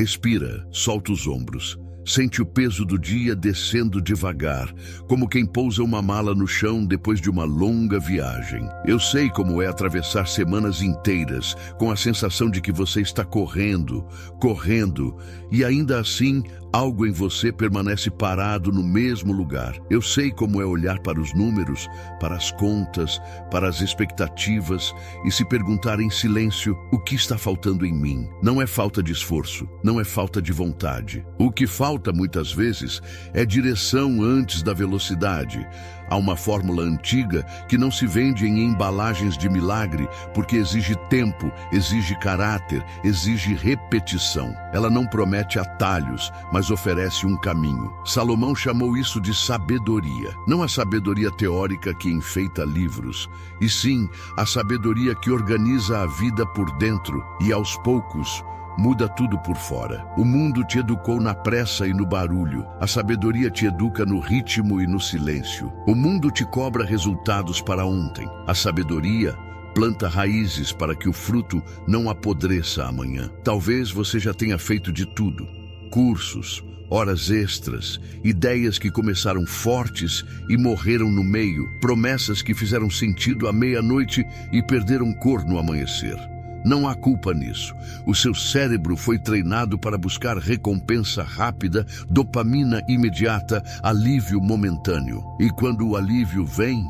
Respira, solta os ombros. Sente o peso do dia descendo devagar, como quem pousa uma mala no chão depois de uma longa viagem. Eu sei como é atravessar semanas inteiras com a sensação de que você está correndo, e ainda assim algo em você permanece parado no mesmo lugar. Eu sei como é olhar para os números, para as contas, para as expectativas e se perguntar em silêncio o que está faltando em mim. Não é falta de esforço, não é falta de vontade. O que falta muitas vezes é direção antes da velocidade. Há uma fórmula antiga que não se vende em embalagens de milagre porque exige tempo, exige caráter, exige repetição. Ela não promete atalhos, mas oferece um caminho. Salomão chamou isso de sabedoria. Não a sabedoria teórica que enfeita livros, e sim a sabedoria que organiza a vida por dentro e, aos poucos, muda tudo por fora. O mundo te educou na pressa e no barulho. A sabedoria te educa no ritmo e no silêncio. O mundo te cobra resultados para ontem. A sabedoria planta raízes para que o fruto não apodreça amanhã. Talvez você já tenha feito de tudo. Cursos, horas extras, ideias que começaram fortes e morreram no meio, promessas que fizeram sentido à meia-noite e perderam cor no amanhecer. Não há culpa nisso. O seu cérebro foi treinado para buscar recompensa rápida, dopamina imediata, alívio momentâneo. E quando o alívio vem,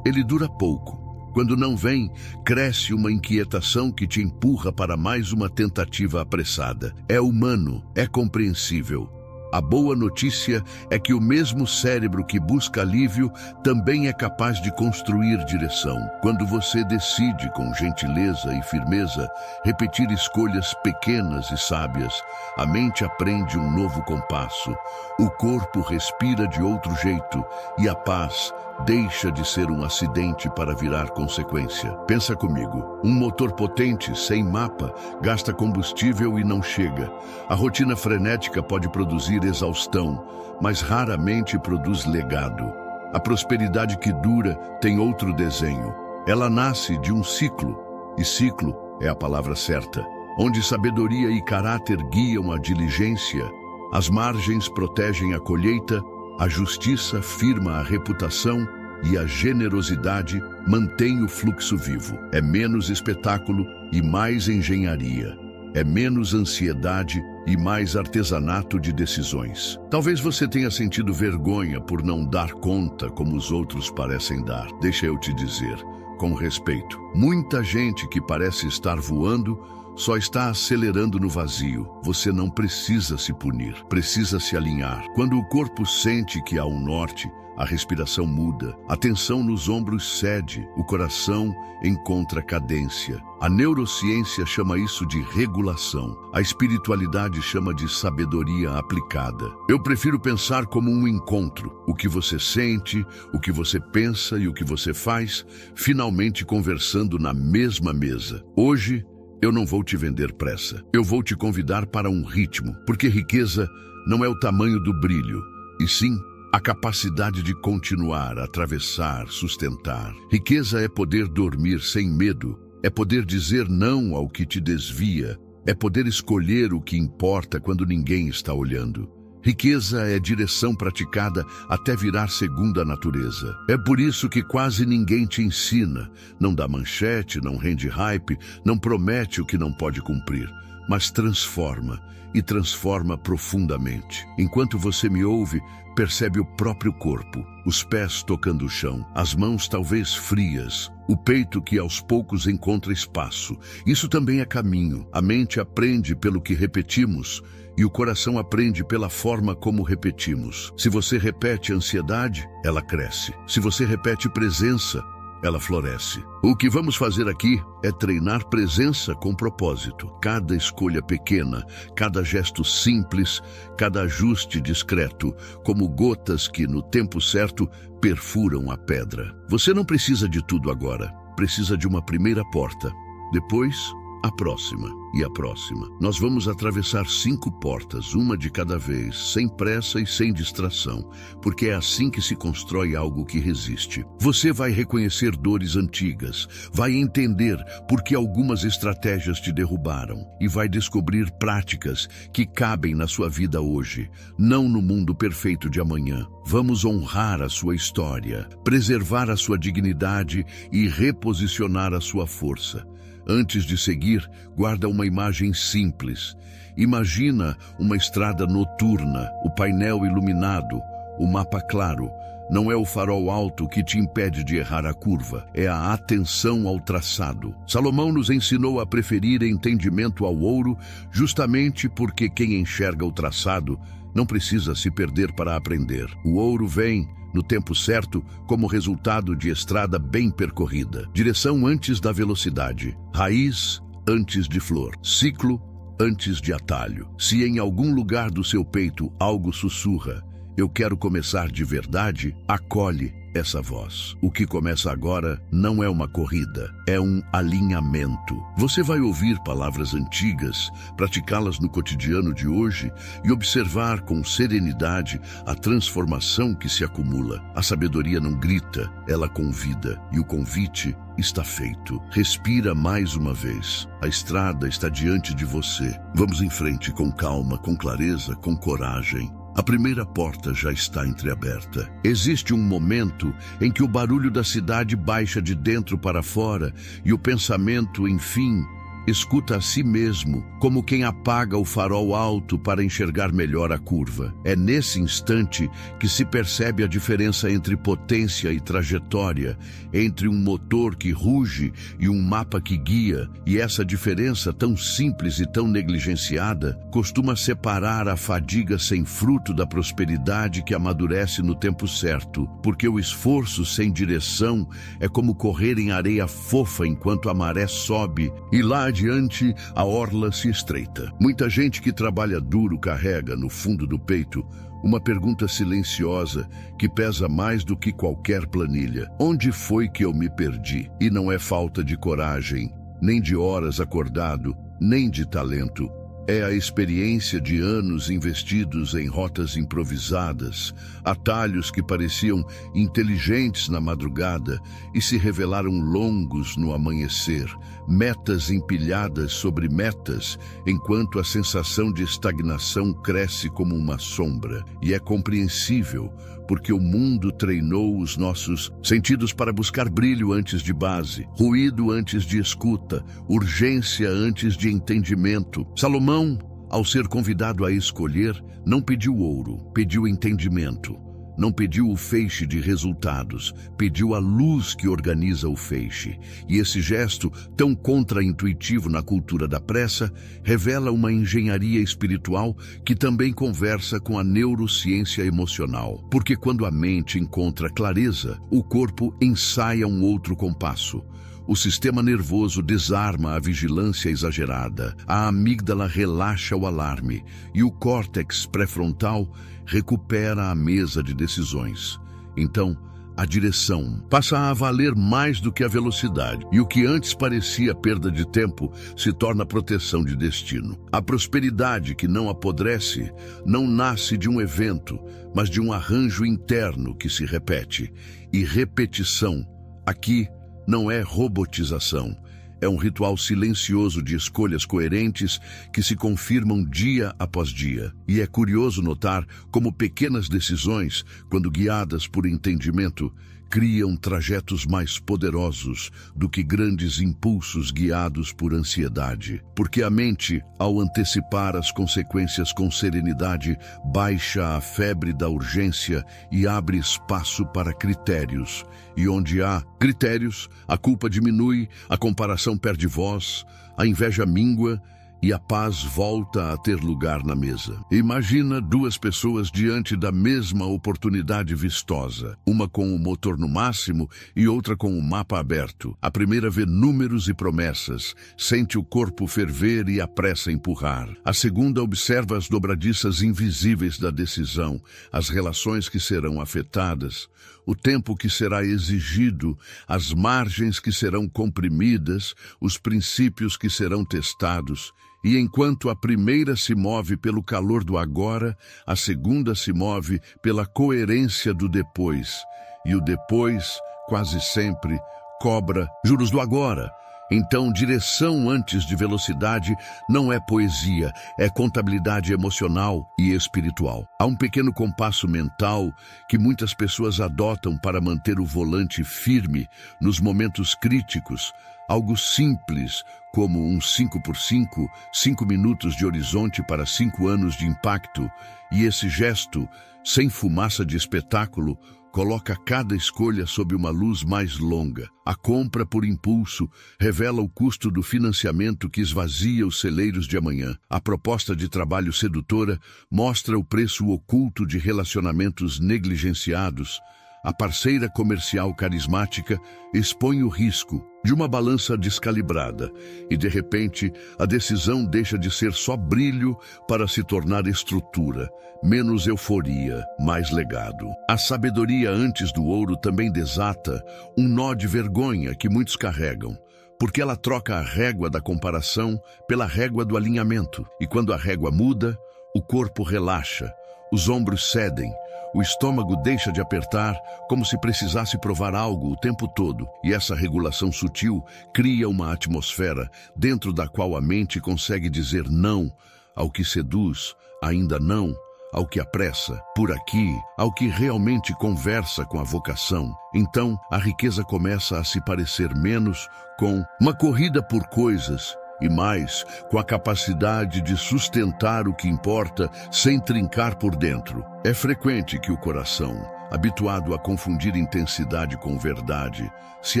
ele dura pouco. Quando não vem, cresce uma inquietação que te empurra para mais uma tentativa apressada. É humano, é compreensível. A boa notícia é que o mesmo cérebro que busca alívio também é capaz de construir direção. Quando você decide com gentileza e firmeza repetir escolhas pequenas e sábias, a mente aprende um novo compasso, o corpo respira de outro jeito e a paz deixa de ser um acidente para virar consequência. Pensa comigo, um motor potente, sem mapa, gasta combustível e não chega. A rotina frenética pode produzir exaustão, mas raramente produz legado. A prosperidade que dura tem outro desenho. Ela nasce de um ciclo, e ciclo é a palavra certa, onde sabedoria e caráter guiam a diligência, as margens protegem a colheita, a justiça firma a reputação e a generosidade mantém o fluxo vivo. É menos espetáculo e mais engenharia. É menos ansiedade e mais artesanato de decisões. Talvez você tenha sentido vergonha por não dar conta como os outros parecem dar. Deixa eu te dizer, com respeito, muita gente que parece estar voando só está acelerando no vazio. Você não precisa se punir, precisa se alinhar. Quando o corpo sente que há um norte, a respiração muda, a tensão nos ombros cede, o coração encontra cadência. A neurociência chama isso de regulação. A espiritualidade chama de sabedoria aplicada. Eu prefiro pensar como um encontro. O que você sente, o que você pensa e o que você faz, finalmente conversando na mesma mesa. Hoje, eu não vou te vender pressa. Eu vou te convidar para um ritmo, porque riqueza não é o tamanho do brilho, e sim a capacidade de continuar, atravessar, sustentar. Riqueza é poder dormir sem medo, é poder dizer não ao que te desvia, é poder escolher o que importa quando ninguém está olhando. Riqueza é direção praticada até virar segunda natureza. É por isso que quase ninguém te ensina, não dá manchete, não rende hype, não promete o que não pode cumprir, mas transforma, e transforma profundamente. Enquanto você me ouve, percebe o próprio corpo, os pés tocando o chão, as mãos talvez frias, o peito que aos poucos encontra espaço. Isso também é caminho. A mente aprende pelo que repetimos e o coração aprende pela forma como repetimos. Se você repete ansiedade, ela cresce. Se você repete presença, ela floresce. O que vamos fazer aqui é treinar presença com propósito. Cada escolha pequena, cada gesto simples, cada ajuste discreto, como gotas que, no tempo certo, perfuram a pedra. Você não precisa de tudo agora. Precisa de uma primeira porta. Depois, a próxima e a próxima. Nós vamos atravessar 5 portas, uma de cada vez, sem pressa e sem distração, porque é assim que se constrói algo que resiste. Você vai reconhecer dores antigas, vai entender por que algumas estratégias te derrubaram e vai descobrir práticas que cabem na sua vida hoje, não no mundo perfeito de amanhã. Vamos honrar a sua história, preservar a sua dignidade e reposicionar a sua força. Antes de seguir, guarda uma imagem simples. Imagina uma estrada noturna, o painel iluminado, o mapa claro. Não é o farol alto que te impede de errar a curva, é a atenção ao traçado. Salomão nos ensinou a preferir entendimento ao ouro, justamente porque quem enxerga o traçado não precisa se perder para aprender. O ouro vem no tempo certo, como resultado de estrada bem percorrida. Direção antes da velocidade, raiz antes de flor, ciclo antes de atalho. Se em algum lugar do seu peito algo sussurra, eu quero começar de verdade, acolhe essa voz. O que começa agora não é uma corrida, é um alinhamento. Você vai ouvir palavras antigas, praticá-las no cotidiano de hoje e observar com serenidade a transformação que se acumula. A sabedoria não grita, ela convida, e o convite está feito. Respira mais uma vez. A estrada está diante de você. Vamos em frente com calma, com clareza, com coragem. A primeira porta já está entreaberta. Existe um momento em que o barulho da cidade baixa de dentro para fora e o pensamento, enfim, escuta a si mesmo, como quem apaga o farol alto para enxergar melhor a curva. É nesse instante que se percebe a diferença entre potência e trajetória, entre um motor que ruge e um mapa que guia, e essa diferença tão simples e tão negligenciada costuma separar a fadiga sem fruto da prosperidade que amadurece no tempo certo, porque o esforço sem direção é como correr em areia fofa enquanto a maré sobe, e lá adiante a orla se estreita. Muita gente que trabalha duro carrega no fundo do peito uma pergunta silenciosa que pesa mais do que qualquer planilha. Onde foi que eu me perdi? E não é falta de coragem, nem de horas acordado, nem de talento. É a experiência de anos investidos em rotas improvisadas, atalhos que pareciam inteligentes na madrugada e se revelaram longos no amanhecer, metas empilhadas sobre metas, enquanto a sensação de estagnação cresce como uma sombra. E é compreensível, porque o mundo treinou os nossos sentidos para buscar brilho antes de base, ruído antes de escuta, urgência antes de entendimento. Salomão, ao ser convidado a escolher, não pediu ouro, pediu entendimento. Não pediu o feixe de resultados, pediu a luz que organiza o feixe. E esse gesto, tão contraintuitivo na cultura da pressa, revela uma engenharia espiritual que também conversa com a neurociência emocional. Porque quando a mente encontra clareza, o corpo ensaia um outro compasso. O sistema nervoso desarma a vigilância exagerada, a amígdala relaxa o alarme e o córtex pré-frontal recupera a mesa de decisões. Então, a direção passa a valer mais do que a velocidade, e o que antes parecia perda de tempo se torna proteção de destino. A prosperidade que não apodrece não nasce de um evento, mas de um arranjo interno que se repete. E repetição, aqui, não é robotização, é um ritual silencioso de escolhas coerentes que se confirmam dia após dia. E é curioso notar como pequenas decisões, quando guiadas por entendimento, criam trajetos mais poderosos do que grandes impulsos guiados por ansiedade. Porque a mente, ao antecipar as consequências com serenidade, baixa a febre da urgência e abre espaço para critérios. E onde há critérios, a culpa diminui, a comparação perde voz, a inveja mingua e a paz volta a ter lugar na mesa. Imagina duas pessoas diante da mesma oportunidade vistosa, uma com o motor no máximo e outra com o mapa aberto. A primeira vê números e promessas, sente o corpo ferver e a pressa empurrar. A segunda observa as dobradiças invisíveis da decisão, as relações que serão afetadas, o tempo que será exigido, as margens que serão comprimidas, os princípios que serão testados. E enquanto a primeira se move pelo calor do agora, a segunda se move pela coerência do depois. E o depois, quase sempre, cobra juros do agora. Então, direção antes de velocidade não é poesia, é contabilidade emocional e espiritual. Há um pequeno compasso mental que muitas pessoas adotam para manter o volante firme nos momentos críticos. Algo simples, como um 5x5, 5 minutos de horizonte para 5 anos de impacto. E esse gesto, sem fumaça de espetáculo, coloca cada escolha sob uma luz mais longa. A compra por impulso revela o custo do financiamento que esvazia os celeiros de amanhã. A proposta de trabalho sedutora mostra o preço oculto de relacionamentos negligenciados. A parceira comercial carismática expõe o risco de uma balança descalibrada e, de repente, a decisão deixa de ser só brilho para se tornar estrutura, menos euforia, mais legado. A sabedoria antes do ouro também desata um nó de vergonha que muitos carregam, porque ela troca a régua da comparação pela régua do alinhamento. E quando a régua muda, o corpo relaxa, os ombros cedem, o estômago deixa de apertar como se precisasse provar algo o tempo todo. E essa regulação sutil cria uma atmosfera dentro da qual a mente consegue dizer não ao que seduz, ainda não ao que apressa, por aqui, ao que realmente conversa com a vocação. Então, a riqueza começa a se parecer menos com uma corrida por coisas e mais com a capacidade de sustentar o que importa sem trincar por dentro. É frequente que o coração, habituado a confundir intensidade com verdade, se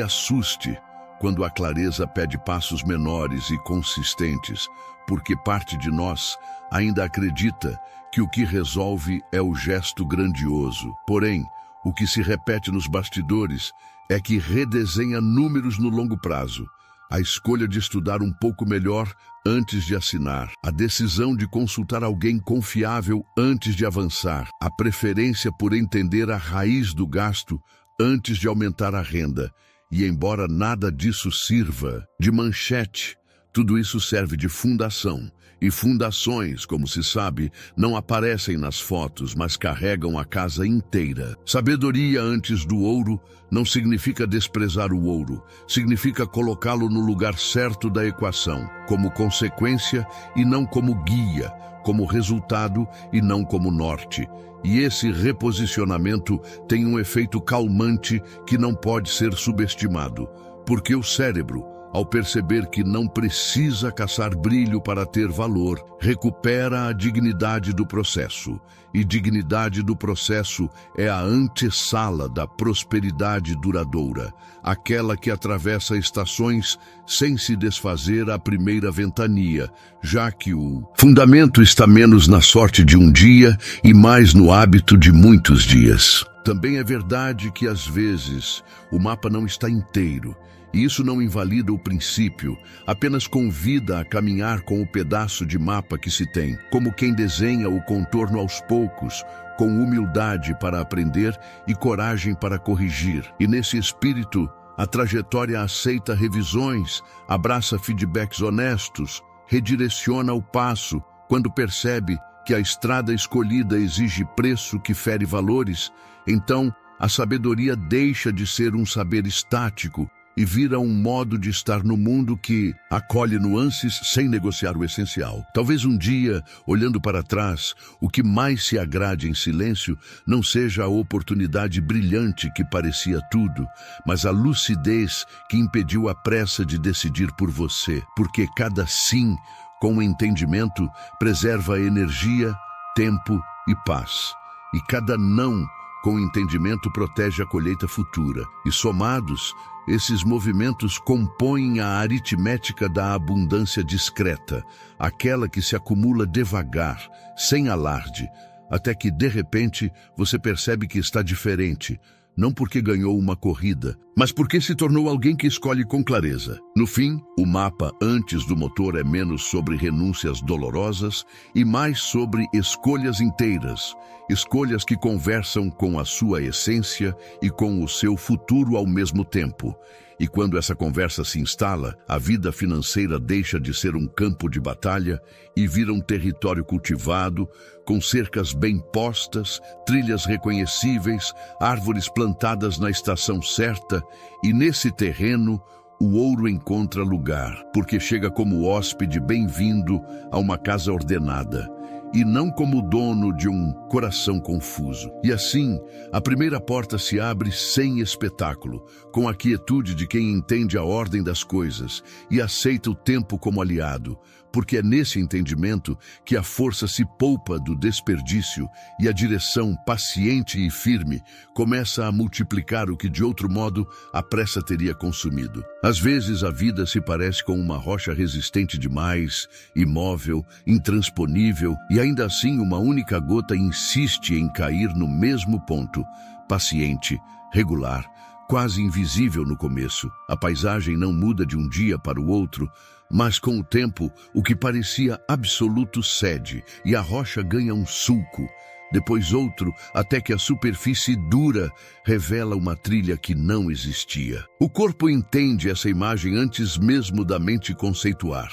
assuste quando a clareza pede passos menores e consistentes, porque parte de nós ainda acredita que o que resolve é o gesto grandioso. Porém, o que se repete nos bastidores é que redesenha números no longo prazo. A escolha de estudar um pouco melhor antes de assinar, a decisão de consultar alguém confiável antes de avançar, a preferência por entender a raiz do gasto antes de aumentar a renda. E embora nada disso sirva de manchete, tudo isso serve de fundação. E fundações, como se sabe, não aparecem nas fotos, mas carregam a casa inteira. Sabedoria antes do ouro não significa desprezar o ouro, significa colocá-lo no lugar certo da equação, como consequência e não como guia, como resultado e não como norte. E esse reposicionamento tem um efeito calmante que não pode ser subestimado, porque o cérebro, ao perceber que não precisa caçar brilho para ter valor, recupera a dignidade do processo. E dignidade do processo é a antessala da prosperidade duradoura, aquela que atravessa estações sem se desfazer à primeira ventania, já que o fundamento está menos na sorte de um dia e mais no hábito de muitos dias. Também é verdade que, às vezes, o mapa não está inteiro. E isso não invalida o princípio, apenas convida a caminhar com o pedaço de mapa que se tem, como quem desenha o contorno aos poucos, com humildade para aprender e coragem para corrigir. E nesse espírito, a trajetória aceita revisões, abraça feedbacks honestos, redireciona o passo quando percebe que a estrada escolhida exige preço que fere valores. Então, a sabedoria deixa de ser um saber estático e vira um modo de estar no mundo que acolhe nuances sem negociar o essencial. Talvez um dia, olhando para trás, o que mais se agrade em silêncio não seja a oportunidade brilhante que parecia tudo, mas a lucidez que impediu a pressa de decidir por você, porque cada sim, com entendimento, preserva energia, tempo e paz, e cada não, com entendimento protege a colheita futura, e somados, esses movimentos compõem a aritmética da abundância discreta, aquela que se acumula devagar, sem alarde, até que, de repente, você percebe que está diferente, não porque ganhou uma corrida, mas porque se tornou alguém que escolhe com clareza. No fim, o mapa antes do motor é menos sobre renúncias dolorosas e mais sobre escolhas inteiras, escolhas que conversam com a sua essência e com o seu futuro ao mesmo tempo. E quando essa conversa se instala, a vida financeira deixa de ser um campo de batalha e vira um território cultivado, com cercas bem postas, trilhas reconhecíveis, árvores plantadas na estação certa, e nesse terreno o ouro encontra lugar, porque chega como hóspede bem-vindo a uma casa ordenada, e não como dono de um coração confuso. E assim, a primeira porta se abre sem espetáculo, com a quietude de quem entende a ordem das coisas e aceita o tempo como aliado, porque é nesse entendimento que a força se poupa do desperdício e a direção paciente e firme começa a multiplicar o que de outro modo a pressa teria consumido. Às vezes a vida se parece com uma rocha resistente demais, imóvel, intransponível, e ainda assim uma única gota insiste em cair no mesmo ponto, paciente, regular, quase invisível no começo. A paisagem não muda de um dia para o outro, mas com o tempo, o que parecia absoluto cede e a rocha ganha um sulco, depois outro, até que a superfície dura revela uma trilha que não existia. O corpo entende essa imagem antes mesmo da mente conceituar.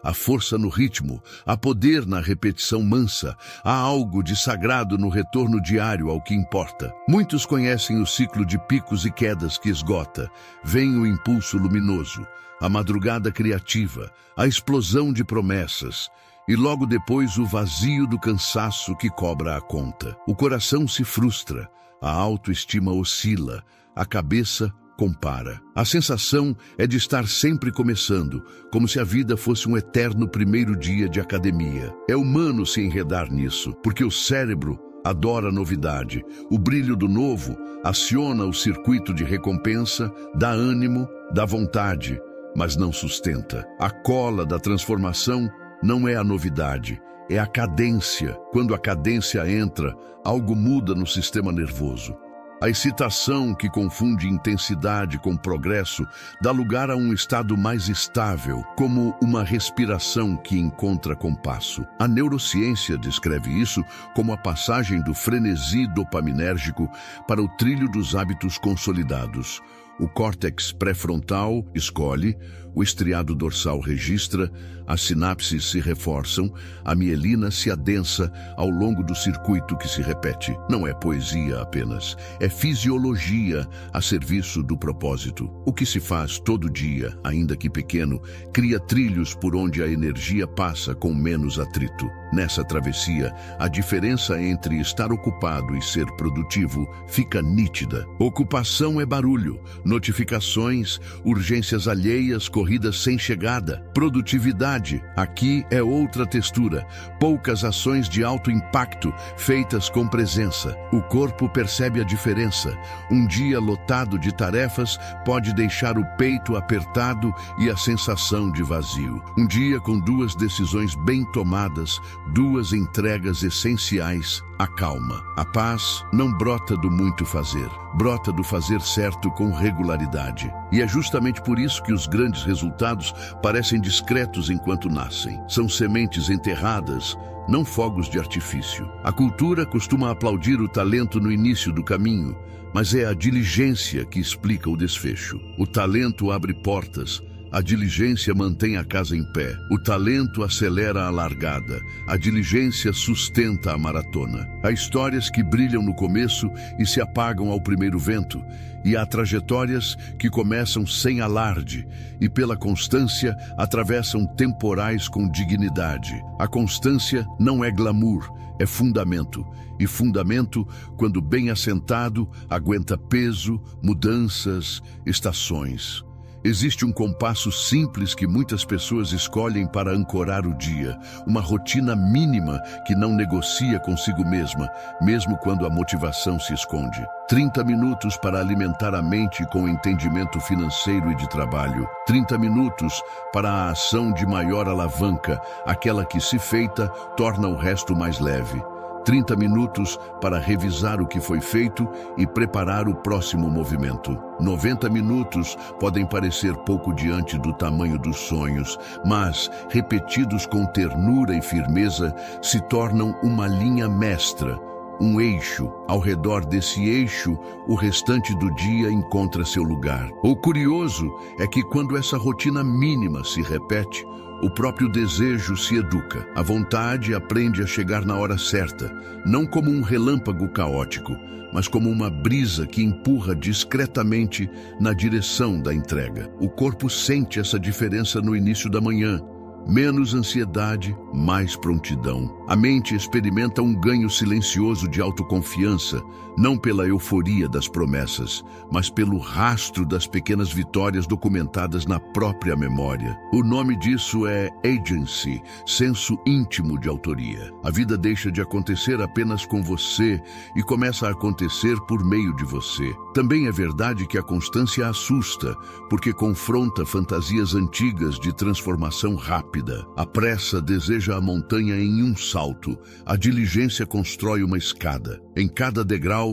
Há força no ritmo, há poder na repetição mansa, há algo de sagrado no retorno diário ao que importa. Muitos conhecem o ciclo de picos e quedas que esgota. Vem o impulso luminoso, a madrugada criativa, a explosão de promessas, e logo depois o vazio do cansaço que cobra a conta. O coração se frustra, a autoestima oscila, a cabeça compara. A sensação é de estar sempre começando, como se a vida fosse um eterno primeiro dia de academia. É humano se enredar nisso, porque o cérebro adora a novidade. O brilho do novo aciona o circuito de recompensa, dá ânimo, dá vontade, mas não sustenta. A cola da transformação não é a novidade, é a cadência. Quando a cadência entra, algo muda no sistema nervoso. A excitação que confunde intensidade com progresso dá lugar a um estado mais estável, como uma respiração que encontra compasso. A neurociência descreve isso como a passagem do frenesi dopaminérgico para o trilho dos hábitos consolidados. O córtex pré-frontal escolhe, o estriado dorsal registra, as sinapses se reforçam, a mielina se adensa ao longo do circuito que se repete. Não é poesia apenas, é fisiologia a serviço do propósito. O que se faz todo dia, ainda que pequeno, cria trilhos por onde a energia passa com menos atrito. Nessa travessia, a diferença entre estar ocupado e ser produtivo fica nítida. Ocupação é barulho, notificações, urgências alheias, corridas sem chegada. Produtividade, aqui é outra textura, poucas ações de alto impacto feitas com presença. O corpo percebe a diferença. Um dia lotado de tarefas pode deixar o peito apertado e a sensação de vazio. Um dia com duas decisões bem tomadas, duas entregas essenciais, a calma. A paz não brota do muito fazer, brota do fazer certo com regularidade. E é justamente por isso que os grandes resultados parecem discretos enquanto nascem. São sementes enterradas, não fogos de artifício. A cultura costuma aplaudir o talento no início do caminho, mas é a diligência que explica o desfecho. O talento abre portas, a diligência mantém a casa em pé. O talento acelera a largada. A diligência sustenta a maratona. Há histórias que brilham no começo e se apagam ao primeiro vento. E há trajetórias que começam sem alarde e, pela constância, atravessam temporais com dignidade. A constância não é glamour, é fundamento. E fundamento, quando bem assentado, aguenta peso, mudanças, estações. Existe um compasso simples que muitas pessoas escolhem para ancorar o dia, uma rotina mínima que não negocia consigo mesma, mesmo quando a motivação se esconde. 30 minutos para alimentar a mente com entendimento financeiro e de trabalho. 30 minutos para a ação de maior alavanca, aquela que, se feita, torna o resto mais leve. 30 minutos para revisar o que foi feito e preparar o próximo movimento. 90 minutos podem parecer pouco diante do tamanho dos sonhos, mas, repetidos com ternura e firmeza, se tornam uma linha mestra, um eixo. Ao redor desse eixo, o restante do dia encontra seu lugar. O curioso é que quando essa rotina mínima se repete, o próprio desejo se educa. A vontade aprende a chegar na hora certa, não como um relâmpago caótico, mas como uma brisa que empurra discretamente na direção da entrega. O corpo sente essa diferença no início da manhã. Menos ansiedade, mais prontidão. A mente experimenta um ganho silencioso de autoconfiança, não pela euforia das promessas, mas pelo rastro das pequenas vitórias documentadas na própria memória. O nome disso é agency, senso íntimo de autoria. A vida deixa de acontecer apenas com você e começa a acontecer por meio de você. Também é verdade que a constância assusta, porque confronta fantasias antigas de transformação rápida. A pressa deseja a montanha em um salto, a diligência constrói uma escada. Em cada degrau,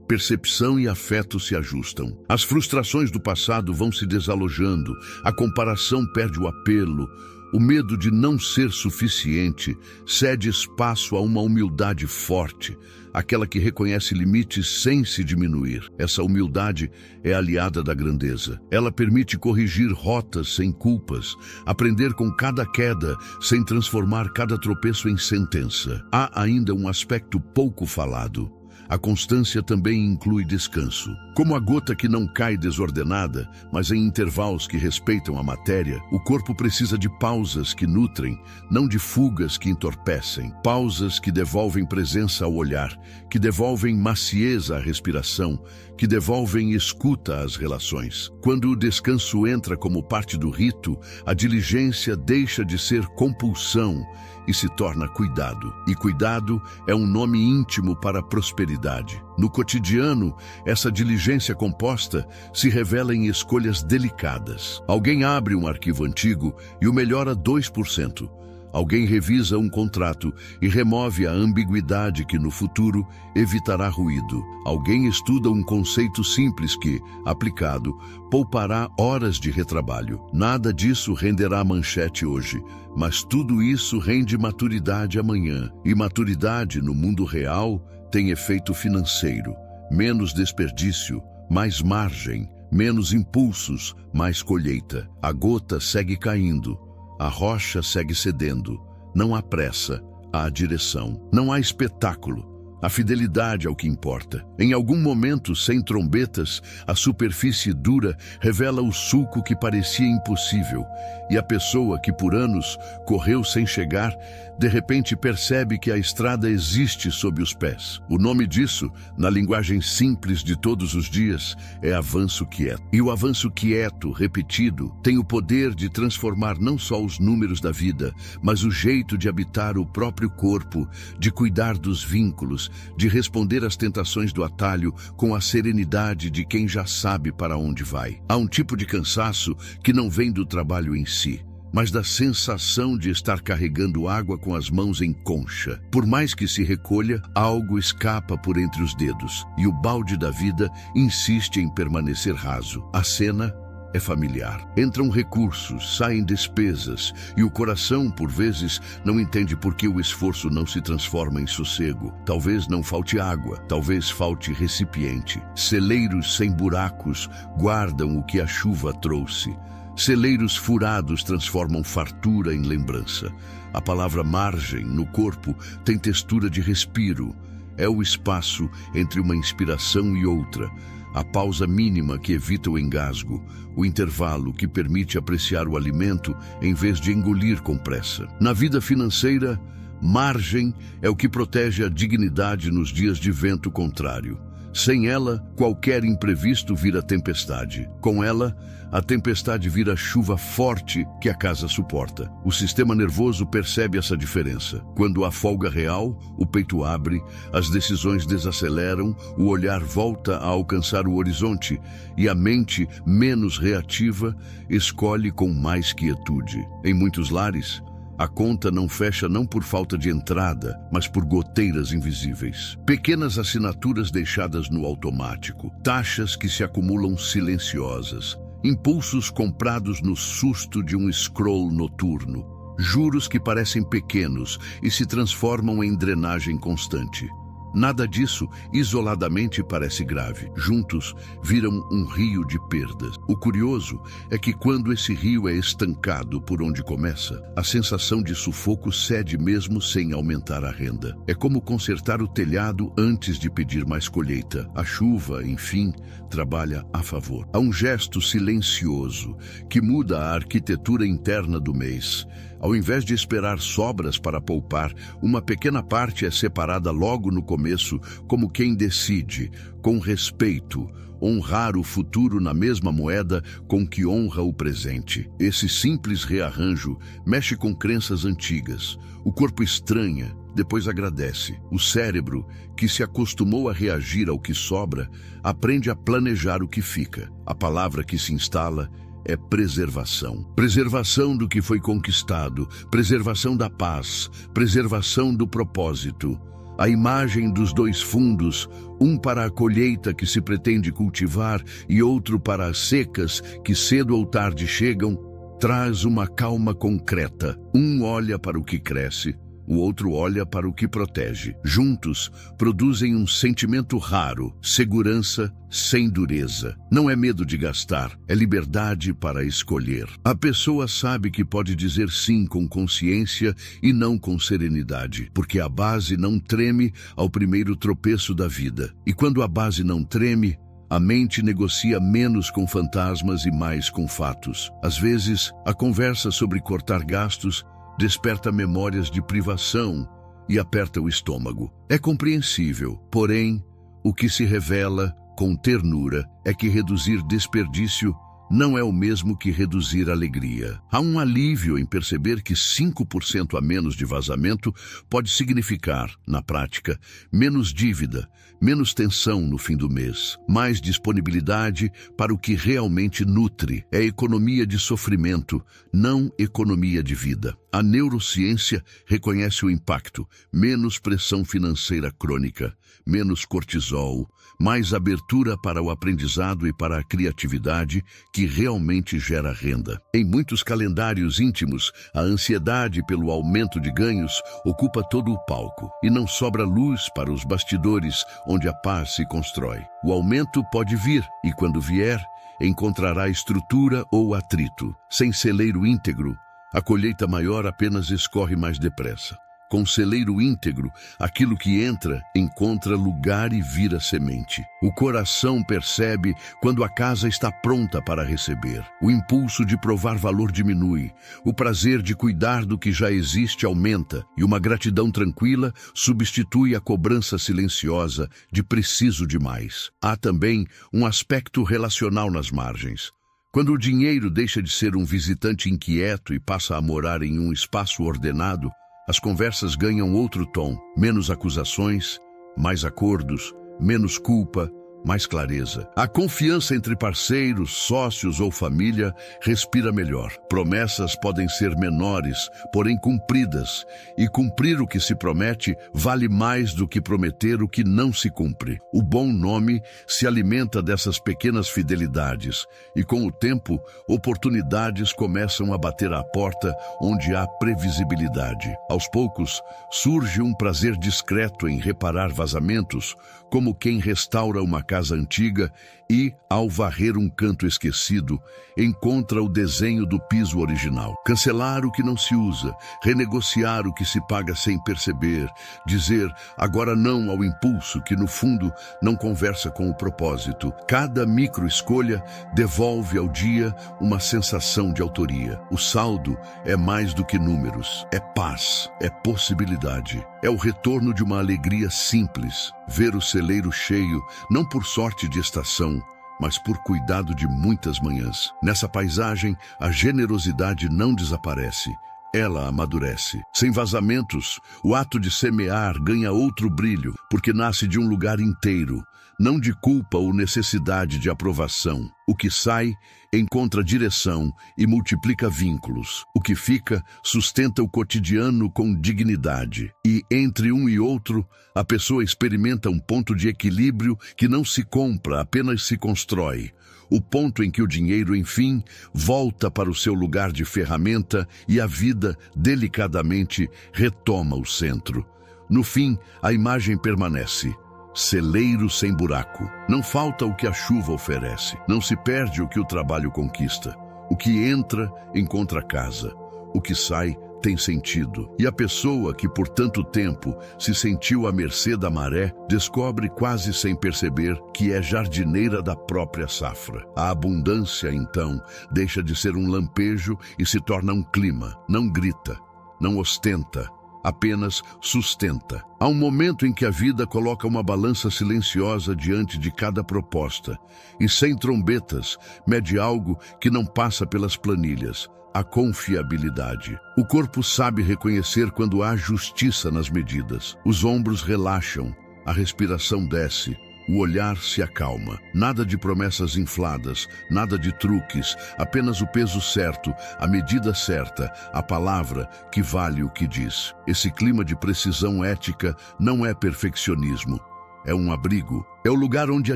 percepção e afeto se ajustam. As frustrações do passado vão se desalojando, a comparação perde o apelo, o medo de não ser suficiente cede espaço a uma humildade forte, aquela que reconhece limites sem se diminuir. Essa humildade é aliada da grandeza. Ela permite corrigir rotas sem culpas, aprender com cada queda sem transformar cada tropeço em sentença. Há ainda um aspecto pouco falado. A constância também inclui descanso. Como a gota que não cai desordenada, mas em intervalos que respeitam a matéria, o corpo precisa de pausas que nutrem, não de fugas que entorpecem. Pausas que devolvem presença ao olhar, que devolvem macieza à respiração, que devolvem escuta às relações. Quando o descanso entra como parte do rito, a diligência deixa de ser compulsão e se torna cuidado. E cuidado é um nome íntimo para a prosperidade. No cotidiano, essa diligência composta se revela em escolhas delicadas. Alguém abre um arquivo antigo e o melhora 2%. Alguém revisa um contrato e remove a ambiguidade que no futuro evitará ruído. Alguém estuda um conceito simples que, aplicado, poupará horas de retrabalho. Nada disso renderá manchete hoje, mas tudo isso rende maturidade amanhã. E maturidade no mundo real tem efeito financeiro. Menos desperdício, mais margem, menos impulsos, mais colheita. A gota segue caindo. A rocha segue cedendo. Não há pressa, há direção. Não há espetáculo. A fidelidade é o que importa. Em algum momento, sem trombetas, a superfície dura revela o sulco que parecia impossível. E a pessoa que por anos correu sem chegar, de repente percebe que a estrada existe sob os pés. O nome disso, na linguagem simples de todos os dias, é avanço quieto. E o avanço quieto, repetido, tem o poder de transformar não só os números da vida, mas o jeito de habitar o próprio corpo, de cuidar dos vínculos, de responder às tentações do atalho com a serenidade de quem já sabe para onde vai. Há um tipo de cansaço que não vem do trabalho em si, mas da sensação de estar carregando água com as mãos em concha. Por mais que se recolha, algo escapa por entre os dedos, e o balde da vida insiste em permanecer raso. A cena é familiar. Entram recursos, saem despesas, e o coração, por vezes, não entende por que o esforço não se transforma em sossego. Talvez não falte água, talvez falte recipiente. Celeiros sem buracos guardam o que a chuva trouxe. Celeiros furados transformam fartura em lembrança. A palavra margem, no corpo, tem textura de respiro. É o espaço entre uma inspiração e outra. A pausa mínima que evita o engasgo, o intervalo que permite apreciar o alimento em vez de engolir com pressa. Na vida financeira, margem é o que protege a dignidade nos dias de vento contrário. Sem ela, qualquer imprevisto vira tempestade. Com ela, a tempestade vira chuva forte que a casa suporta. O sistema nervoso percebe essa diferença. Quando há folga real, o peito abre, as decisões desaceleram, o olhar volta a alcançar o horizonte e a mente, menos reativa, escolhe com mais quietude. Em muitos lares, a conta não fecha não por falta de entrada, mas por goteiras invisíveis. Pequenas assinaturas deixadas no automático, taxas que se acumulam silenciosas, impulsos comprados no susto de um scroll noturno, juros que parecem pequenos e se transformam em drenagem constante. Nada disso, isoladamente, parece grave. Juntos, viram um rio de perdas. O curioso é que quando esse rio é estancado por onde começa, a sensação de sufoco cede mesmo sem aumentar a renda. É como consertar o telhado antes de pedir mais colheita. A chuva, enfim, trabalha a favor. Há um gesto silencioso que muda a arquitetura interna do mês. Ao invés de esperar sobras para poupar, uma pequena parte é separada logo no começo, como quem decide, com respeito, honrar o futuro na mesma moeda com que honra o presente. Esse simples rearranjo mexe com crenças antigas. O corpo estranha, depois agradece. O cérebro, que se acostumou a reagir ao que sobra, aprende a planejar o que fica. A palavra que se instala é preservação. Preservação do que foi conquistado, preservação da paz, preservação do propósito. A imagem dos dois fundos, um para a colheita que se pretende cultivar e outro para as secas que cedo ou tarde chegam, traz uma calma concreta. Um olha para o que cresce, o outro olha para o que protege. Juntos, produzem um sentimento raro, segurança sem dureza. Não é medo de gastar, é liberdade para escolher. A pessoa sabe que pode dizer sim com consciência e não com serenidade, porque a base não treme ao primeiro tropeço da vida. E quando a base não treme, a mente negocia menos com fantasmas e mais com fatos. Às vezes, a conversa sobre cortar gastos desperta memórias de privação e aperta o estômago. É compreensível, porém, o que se revela com ternura é que reduzir desperdício não é o mesmo que reduzir alegria. Há um alívio em perceber que 5% a menos de vazamento pode significar, na prática, menos dívida, menos tensão no fim do mês, mais disponibilidade para o que realmente nutre. É economia de sofrimento, não economia de vida. A neurociência reconhece o impacto: menos pressão financeira crônica, menos cortisol, mais abertura para o aprendizado e para a criatividade que realmente gera renda. Em muitos calendários íntimos, a ansiedade pelo aumento de ganhos ocupa todo o palco e não sobra luz para os bastidores onde a paz se constrói. O aumento pode vir e, quando vier, encontrará estrutura ou atrito. Sem celeiro íntegro, a colheita maior apenas escorre mais depressa. Com celeiro íntegro, aquilo que entra encontra lugar e vira semente. O coração percebe quando a casa está pronta para receber. O impulso de provar valor diminui. O prazer de cuidar do que já existe aumenta. E uma gratidão tranquila substitui a cobrança silenciosa de preciso demais. Há também um aspecto relacional nas margens. Quando o dinheiro deixa de ser um visitante inquieto e passa a morar em um espaço ordenado, as conversas ganham outro tom, menos acusações, mais acordos, menos culpa, mais clareza. A confiança entre parceiros, sócios ou família respira melhor. Promessas podem ser menores, porém cumpridas, e cumprir o que se promete vale mais do que prometer o que não se cumpre. O bom nome se alimenta dessas pequenas fidelidades, e com o tempo, oportunidades começam a bater à porta onde há previsibilidade. Aos poucos, surge um prazer discreto em reparar vazamentos, como quem restaura uma casa antiga e, ao varrer um canto esquecido, encontra o desenho do piso original. Cancelar o que não se usa, renegociar o que se paga sem perceber, dizer agora não ao impulso que, no fundo, não conversa com o propósito. Cada micro-escolha devolve ao dia uma sensação de autoria. O saldo é mais do que números, é paz, é possibilidade, É o retorno de uma alegria simples, ver o celeiro cheio, não por sorte de estação, mas por cuidado de muitas manhãs. Nessa paisagem, a generosidade não desaparece, ela amadurece. Sem vazamentos, o ato de semear ganha outro brilho, porque nasce de um lugar inteiro, não de culpa ou necessidade de aprovação. O que sai encontra direção e multiplica vínculos. O que fica sustenta o cotidiano com dignidade. E entre um e outro, a pessoa experimenta um ponto de equilíbrio que não se compra, apenas se constrói. O ponto em que o dinheiro, enfim, volta para o seu lugar de ferramenta e a vida, delicadamente, retoma o centro. No fim, a imagem permanece. Celeiro sem buraco. Não falta o que a chuva oferece. Não se perde o que o trabalho conquista. O que entra, encontra casa. O que sai, tem sentido. E a pessoa que por tanto tempo se sentiu à mercê da maré, descobre quase sem perceber que é jardineira da própria safra. A abundância, então, deixa de ser um lampejo e se torna um clima. Não grita, não ostenta, apenas sustenta. Há um momento em que a vida coloca uma balança silenciosa diante de cada proposta e, sem trombetas, mede algo que não passa pelas planilhas: a confiabilidade. O corpo sabe reconhecer quando há justiça nas medidas. Os ombros relaxam, a respiração desce, o olhar se acalma. Nada de promessas infladas, nada de truques, apenas o peso certo, a medida certa, a palavra que vale o que diz. Esse clima de precisão ética não é perfeccionismo, é um abrigo. É o lugar onde a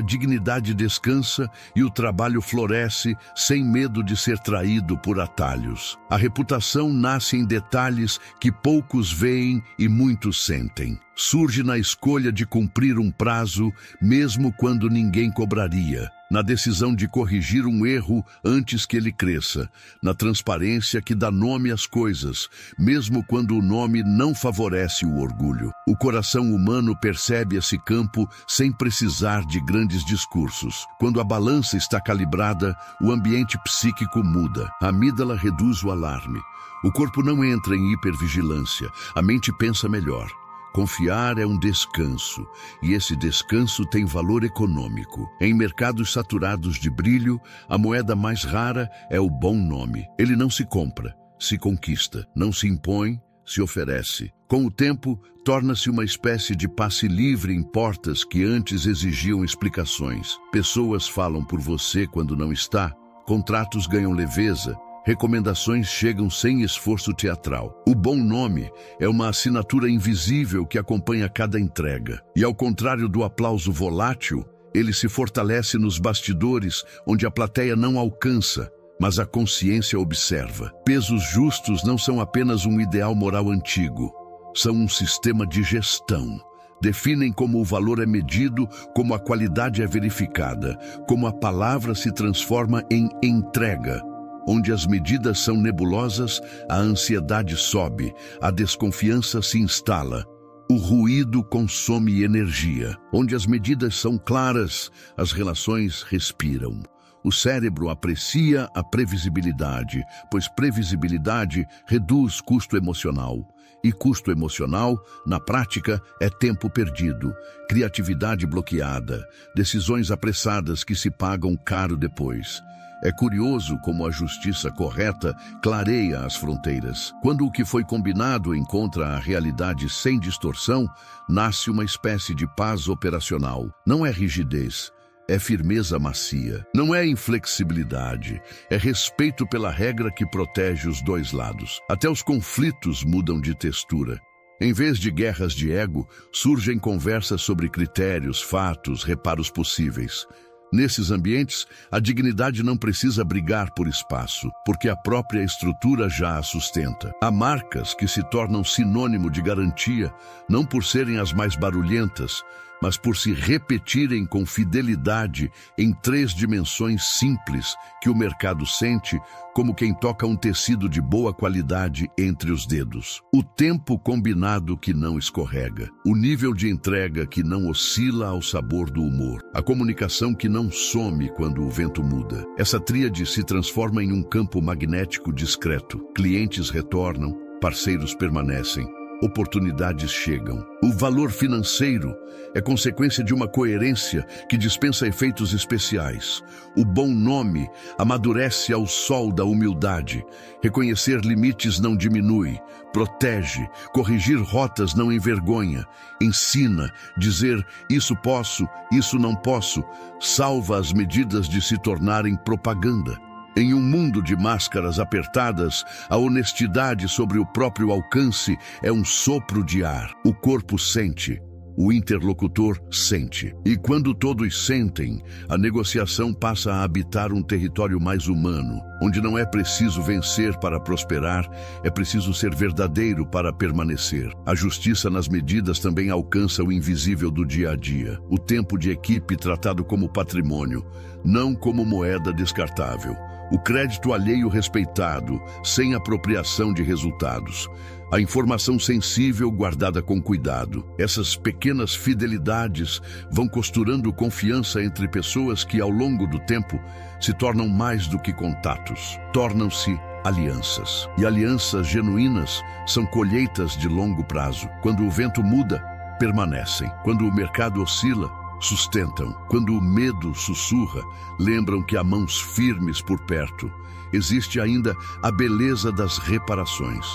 dignidade descansa e o trabalho floresce sem medo de ser traído por atalhos. A reputação nasce em detalhes que poucos veem e muitos sentem. Surge na escolha de cumprir um prazo, mesmo quando ninguém cobraria. Na decisão de corrigir um erro antes que ele cresça. Na transparência que dá nome às coisas, mesmo quando o nome não favorece o orgulho. O coração humano percebe esse campo sem precisar de grandes discursos. Quando a balança está calibrada, o ambiente psíquico muda. A amígdala reduz o alarme. O corpo não entra em hipervigilância. A mente pensa melhor. Confiar é um descanso, e esse descanso tem valor econômico. Em mercados saturados de brilho, a moeda mais rara é o bom nome. Ele não se compra, se conquista, não se impõe, se oferece. Com o tempo, torna-se uma espécie de passe livre em portas que antes exigiam explicações. Pessoas falam por você quando não está, contratos ganham leveza, recomendações chegam sem esforço teatral. O bom nome é uma assinatura invisível que acompanha cada entrega. E ao contrário do aplauso volátil, ele se fortalece nos bastidores onde a plateia não alcança, mas a consciência observa. Pesos justos não são apenas um ideal moral antigo, são um sistema de gestão. Definem como o valor é medido, como a qualidade é verificada, como a palavra se transforma em entrega. Onde as medidas são nebulosas, a ansiedade sobe, a desconfiança se instala. O ruído consome energia. Onde as medidas são claras, as relações respiram. O cérebro aprecia a previsibilidade, pois previsibilidade reduz custo emocional. E custo emocional, na prática, é tempo perdido, criatividade bloqueada, decisões apressadas que se pagam caro depois. É curioso como a justiça correta clareia as fronteiras. Quando o que foi combinado encontra a realidade sem distorção, nasce uma espécie de paz operacional. Não é rigidez, é firmeza macia. Não é inflexibilidade, é respeito pela regra que protege os dois lados. Até os conflitos mudam de textura. Em vez de guerras de ego, surgem conversas sobre critérios, fatos, reparos possíveis. Nesses ambientes, a dignidade não precisa brigar por espaço, porque a própria estrutura já a sustenta. Há marcas que se tornam sinônimo de garantia, não por serem as mais barulhentas, mas por se repetirem com fidelidade em 3 dimensões simples que o mercado sente, como quem toca um tecido de boa qualidade entre os dedos. O tempo combinado que não escorrega, o nível de entrega que não oscila ao sabor do humor, a comunicação que não some quando o vento muda. Essa tríade se transforma em um campo magnético discreto. Clientes retornam, parceiros permanecem. oportunidades chegam. O valor financeiro é consequência de uma coerência que dispensa efeitos especiais. O bom nome amadurece ao sol da humildade. Reconhecer limites não diminui, protege. Corrigir rotas não envergonha. Ensina, dizer isso posso, isso não posso, salva as medidas de se tornarem propaganda. Em um mundo de máscaras apertadas, a honestidade sobre o próprio alcance é um sopro de ar. O corpo sente, o interlocutor sente. E quando todos sentem, a negociação passa a habitar um território mais humano, onde não é preciso vencer para prosperar, é preciso ser verdadeiro para permanecer. A justiça nas medidas também alcança o invisível do dia a dia. O tempo de equipe tratado como patrimônio, não como moeda descartável. O crédito alheio respeitado, sem apropriação de resultados. A informação sensível guardada com cuidado. Essas pequenas fidelidades vão costurando confiança entre pessoas que, ao longo do tempo, se tornam mais do que contatos. Tornam-se alianças. E alianças genuínas são colheitas de longo prazo. Quando o vento muda, permanecem. Quando o mercado oscila, sustentam. Quando o medo sussurra, lembram que há mãos firmes por perto. Existe ainda a beleza das reparações.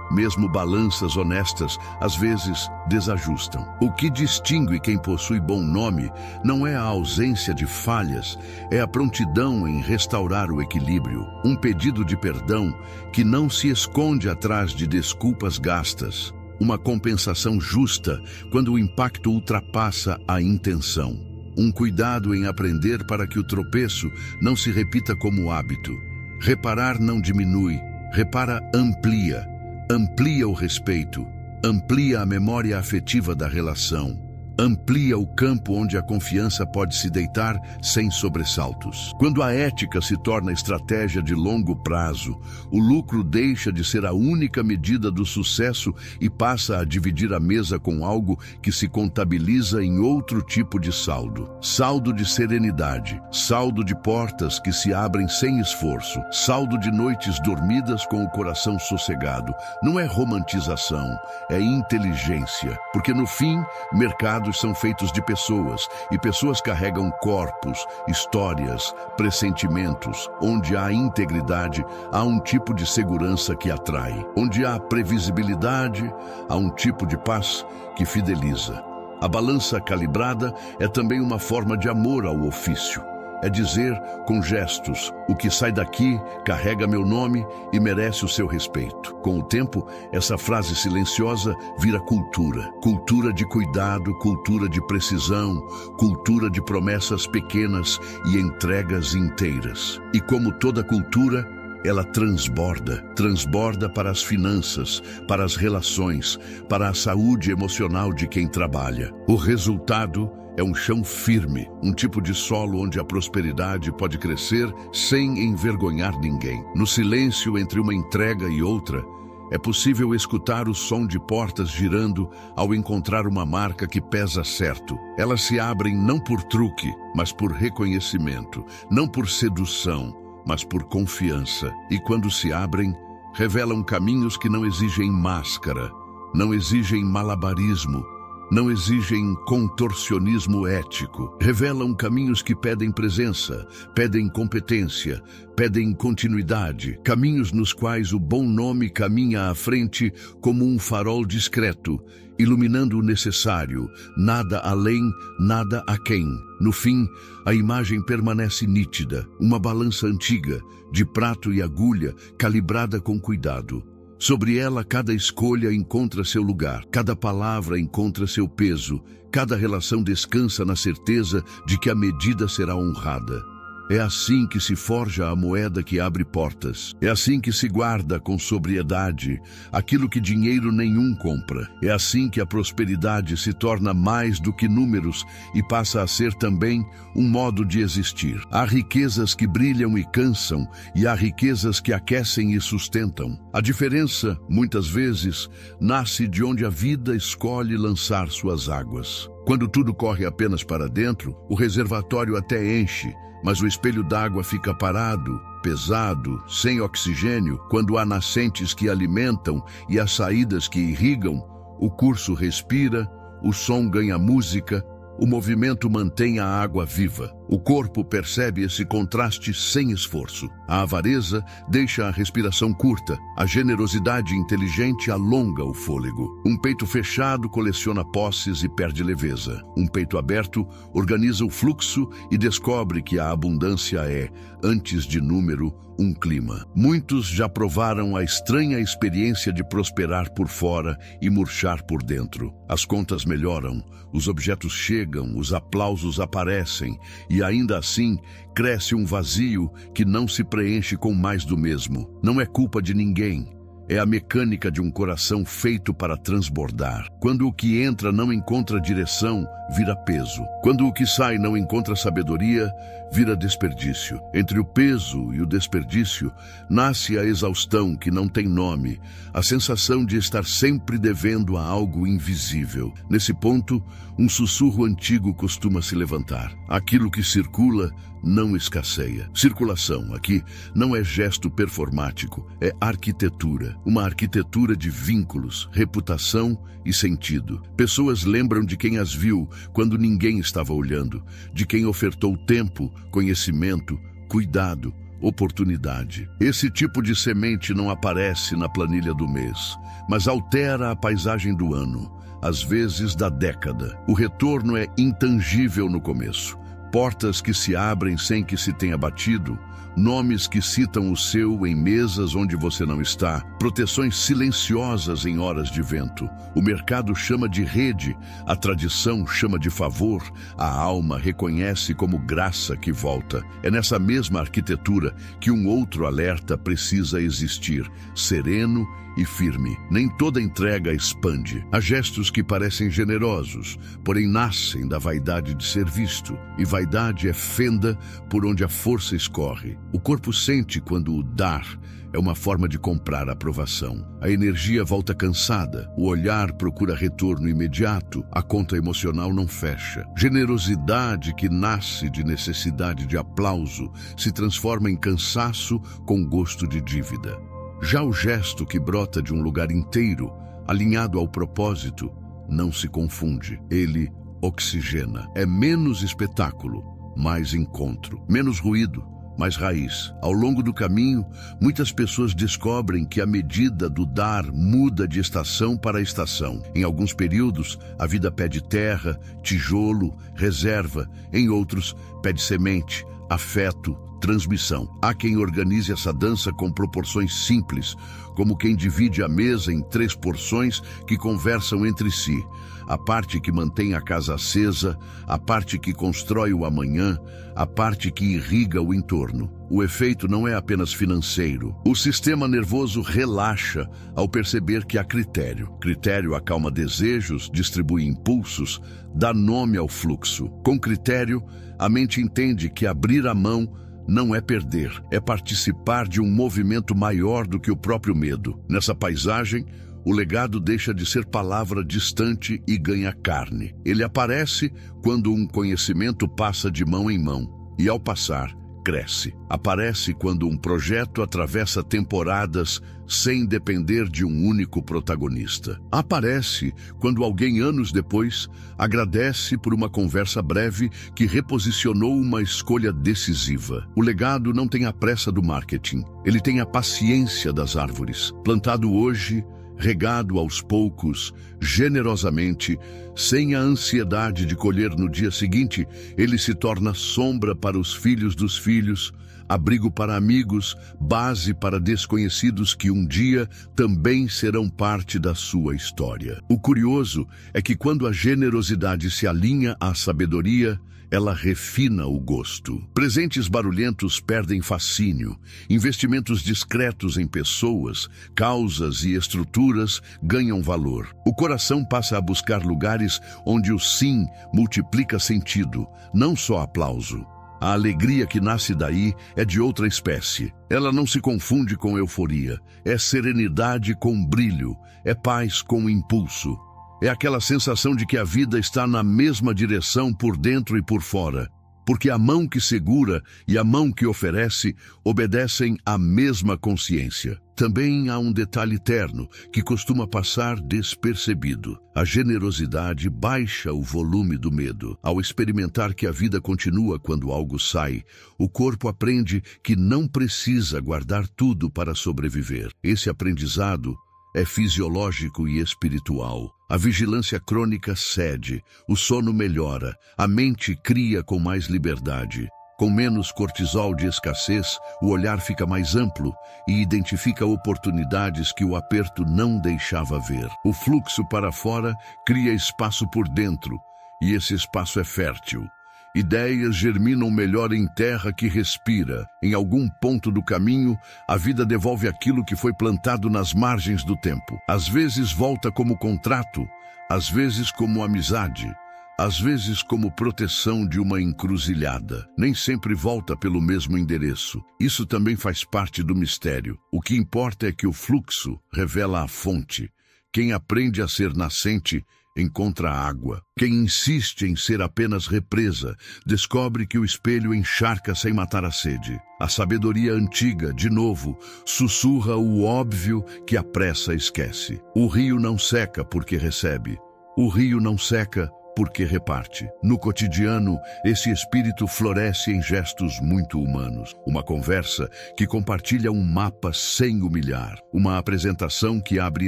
Mesmo balanças honestas, às vezes, desajustam. O que distingue quem possui bom nome não é a ausência de falhas, é a prontidão em restaurar o equilíbrio. Um pedido de perdão que não se esconde atrás de desculpas gastas. Uma compensação justa quando o impacto ultrapassa a intenção. Um cuidado em aprender para que o tropeço não se repita como hábito. Reparar não diminui, repara amplia. Amplia o respeito, amplia a memória afetiva da relação, amplia o campo onde a confiança pode se deitar sem sobressaltos. Quando a ética se torna estratégia de longo prazo, o lucro deixa de ser a única medida do sucesso e passa a dividir a mesa com algo que se contabiliza em outro tipo de saldo. Saldo de serenidade, saldo de portas que se abrem sem esforço, saldo de noites dormidas com o coração sossegado. Não é romantização, é inteligência, porque no fim, mercados são feitos de pessoas, e pessoas carregam corpos, histórias, pressentimentos. Onde há integridade, há um tipo de segurança que atrai. Onde há previsibilidade, há um tipo de paz que fideliza. A balança calibrada é também uma forma de amor ao ofício. É dizer, com gestos, o que sai daqui carrega meu nome e merece o seu respeito. Com o tempo, essa frase silenciosa vira cultura. Cultura de cuidado, cultura de precisão, cultura de promessas pequenas e entregas inteiras. E como toda cultura, ela transborda para as finanças, para as relações, para a saúde emocional de quem trabalha. O resultado é um chão firme, um tipo de solo onde a prosperidade pode crescer sem envergonhar ninguém. No silêncio entre uma entrega e outra, é possível escutar o som de portas girando ao encontrar uma marca que pesa certo. Elas se abrem não por truque, mas por reconhecimento, não por sedução, mas por confiança. E quando se abrem, revelam caminhos que não exigem máscara, não exigem malabarismo, não exigem contorcionismo ético. Revelam caminhos que pedem presença, pedem competência, pedem continuidade. Caminhos nos quais o bom nome caminha à frente como um farol discreto, iluminando o necessário, nada além, nada aquém. No fim, a imagem permanece nítida, uma balança antiga, de prato e agulha, calibrada com cuidado. Sobre ela, cada escolha encontra seu lugar, cada palavra encontra seu peso, cada relação descansa na certeza de que a medida será honrada. É assim que se forja a moeda que abre portas. É assim que se guarda com sobriedade aquilo que dinheiro nenhum compra. É assim que a prosperidade se torna mais do que números e passa a ser também um modo de existir. Há riquezas que brilham e cansam, e há riquezas que aquecem e sustentam. A diferença, muitas vezes, nasce de onde a vida escolhe lançar suas águas. Quando tudo corre apenas para dentro, o reservatório até enche, mas o espelho d'água fica parado, pesado, sem oxigênio. Quando há nascentes que alimentam e as saídas que irrigam, O curso respira, o som ganha música, o movimento mantém a água viva. O corpo percebe esse contraste sem esforço. A avareza deixa a respiração curta. A generosidade inteligente alonga o fôlego. Um peito fechado coleciona posses e perde leveza. Um peito aberto organiza o fluxo e descobre que a abundância é, antes de número, um clima. Muitos já provaram a estranha experiência de prosperar por fora e murchar por dentro. As contas melhoram, os objetos chegam, os aplausos aparecem e ainda assim cresce um vazio que não se preenche com mais do mesmo. Não é culpa de ninguém. É a mecânica de um coração feito para transbordar. Quando o que entra não encontra direção, vira peso. Quando o que sai não encontra sabedoria, vira desperdício. Entre o peso e o desperdício, nasce a exaustão que não tem nome, a sensação de estar sempre devendo a algo invisível. Nesse ponto, um sussurro antigo costuma se levantar. Aquilo que circula não escasseia. Circulação, aqui, não é gesto performático, é arquitetura. Uma arquitetura de vínculos, reputação e sentido. Pessoas lembram de quem as viu quando ninguém estava olhando, de quem ofertou tempo, conhecimento, cuidado, oportunidade. Esse tipo de semente não aparece na planilha do mês, mas altera a paisagem do ano, às vezes da década. O retorno é intangível no começo. Portas que se abrem sem que se tenha batido, nomes que citam o seu em mesas onde você não está, proteções silenciosas em horas de vento. O mercado chama de rede, a tradição chama de favor, a alma reconhece como graça que volta. É nessa mesma arquitetura que um outro alerta precisa existir, sereno e firme. Nem toda entrega expande. Há gestos que parecem generosos, porém nascem da vaidade de ser visto. E vaidade é fenda por onde a força escorre. O corpo sente quando o dar é uma forma de comprar aprovação. A energia volta cansada, o olhar procura retorno imediato, a conta emocional não fecha. Generosidade que nasce de necessidade de aplauso se transforma em cansaço com gosto de dívida. Já o gesto que brota de um lugar inteiro, alinhado ao propósito, não se confunde. Ele oxigena. É menos espetáculo, mais encontro. Menos ruído, mais raiz. Ao longo do caminho, muitas pessoas descobrem que a medida do dar muda de estação para estação. Em alguns períodos, a vida pede terra, tijolo, reserva. Em outros, pede semente, afeto, transmissão. Há quem organize essa dança com proporções simples, como quem divide a mesa em 3 porções que conversam entre si. A parte que mantém a casa acesa, a parte que constrói o amanhã, a parte que irriga o entorno. O efeito não é apenas financeiro. O sistema nervoso relaxa ao perceber que há critério. Critério acalma desejos, distribui impulsos, dá nome ao fluxo. Com critério, a mente entende que abrir a mão não é perder, é participar de um movimento maior do que o próprio medo. Nessa paisagem, o legado deixa de ser palavra distante e ganha carne. Ele aparece quando um conhecimento passa de mão em mão e, ao passar, cresce. Aparece quando um projeto atravessa temporadas sem depender de um único protagonista. Aparece quando alguém, anos depois, agradece por uma conversa breve que reposicionou uma escolha decisiva. O legado não tem a pressa do marketing. Ele tem a paciência das árvores. Plantado hoje, regado aos poucos, generosamente, sem a ansiedade de colher no dia seguinte, ele se torna sombra para os filhos dos filhos, abrigo para amigos, base para desconhecidos que um dia também serão parte da sua história. O curioso é que quando a generosidade se alinha à sabedoria, ela refina o gosto. Presentes barulhentos perdem fascínio. Investimentos discretos em pessoas, causas e estruturas ganham valor. O coração passa a buscar lugares onde o sim multiplica sentido, não só aplauso. A alegria que nasce daí é de outra espécie. Ela não se confunde com euforia. É serenidade com brilho. É paz com impulso. É aquela sensação de que a vida está na mesma direção por dentro e por fora. porque a mão que segura e a mão que oferece obedecem à mesma consciência. Também há um detalhe terno que costuma passar despercebido. A generosidade baixa o volume do medo. Ao experimentar que a vida continua quando algo sai, o corpo aprende que não precisa guardar tudo para sobreviver. Esse aprendizado é fisiológico e espiritual. A vigilância crônica cede, o sono melhora, a mente cria com mais liberdade. Com menos cortisol de escassez, o olhar fica mais amplo e identifica oportunidades que o aperto não deixava ver. O fluxo para fora cria espaço por dentro, e esse espaço é fértil. Ideias germinam melhor em terra que respira. Em algum ponto do caminho, a vida devolve aquilo que foi plantado nas margens do tempo. Às vezes volta como contrato, às vezes como amizade, às vezes como proteção de uma encruzilhada. Nem sempre volta pelo mesmo endereço. Isso também faz parte do mistério. O que importa é que o fluxo revela a fonte. Quem aprende a ser nascente encontra água. Quem insiste em ser apenas represa, descobre que o espelho encharca sem matar a sede. A sabedoria antiga, de novo, sussurra o óbvio que a pressa esquece. O rio não seca porque recebe. O rio não seca porque reparte. No cotidiano, esse espírito floresce em gestos muito humanos. Uma conversa que compartilha um mapa sem humilhar. Uma apresentação que abre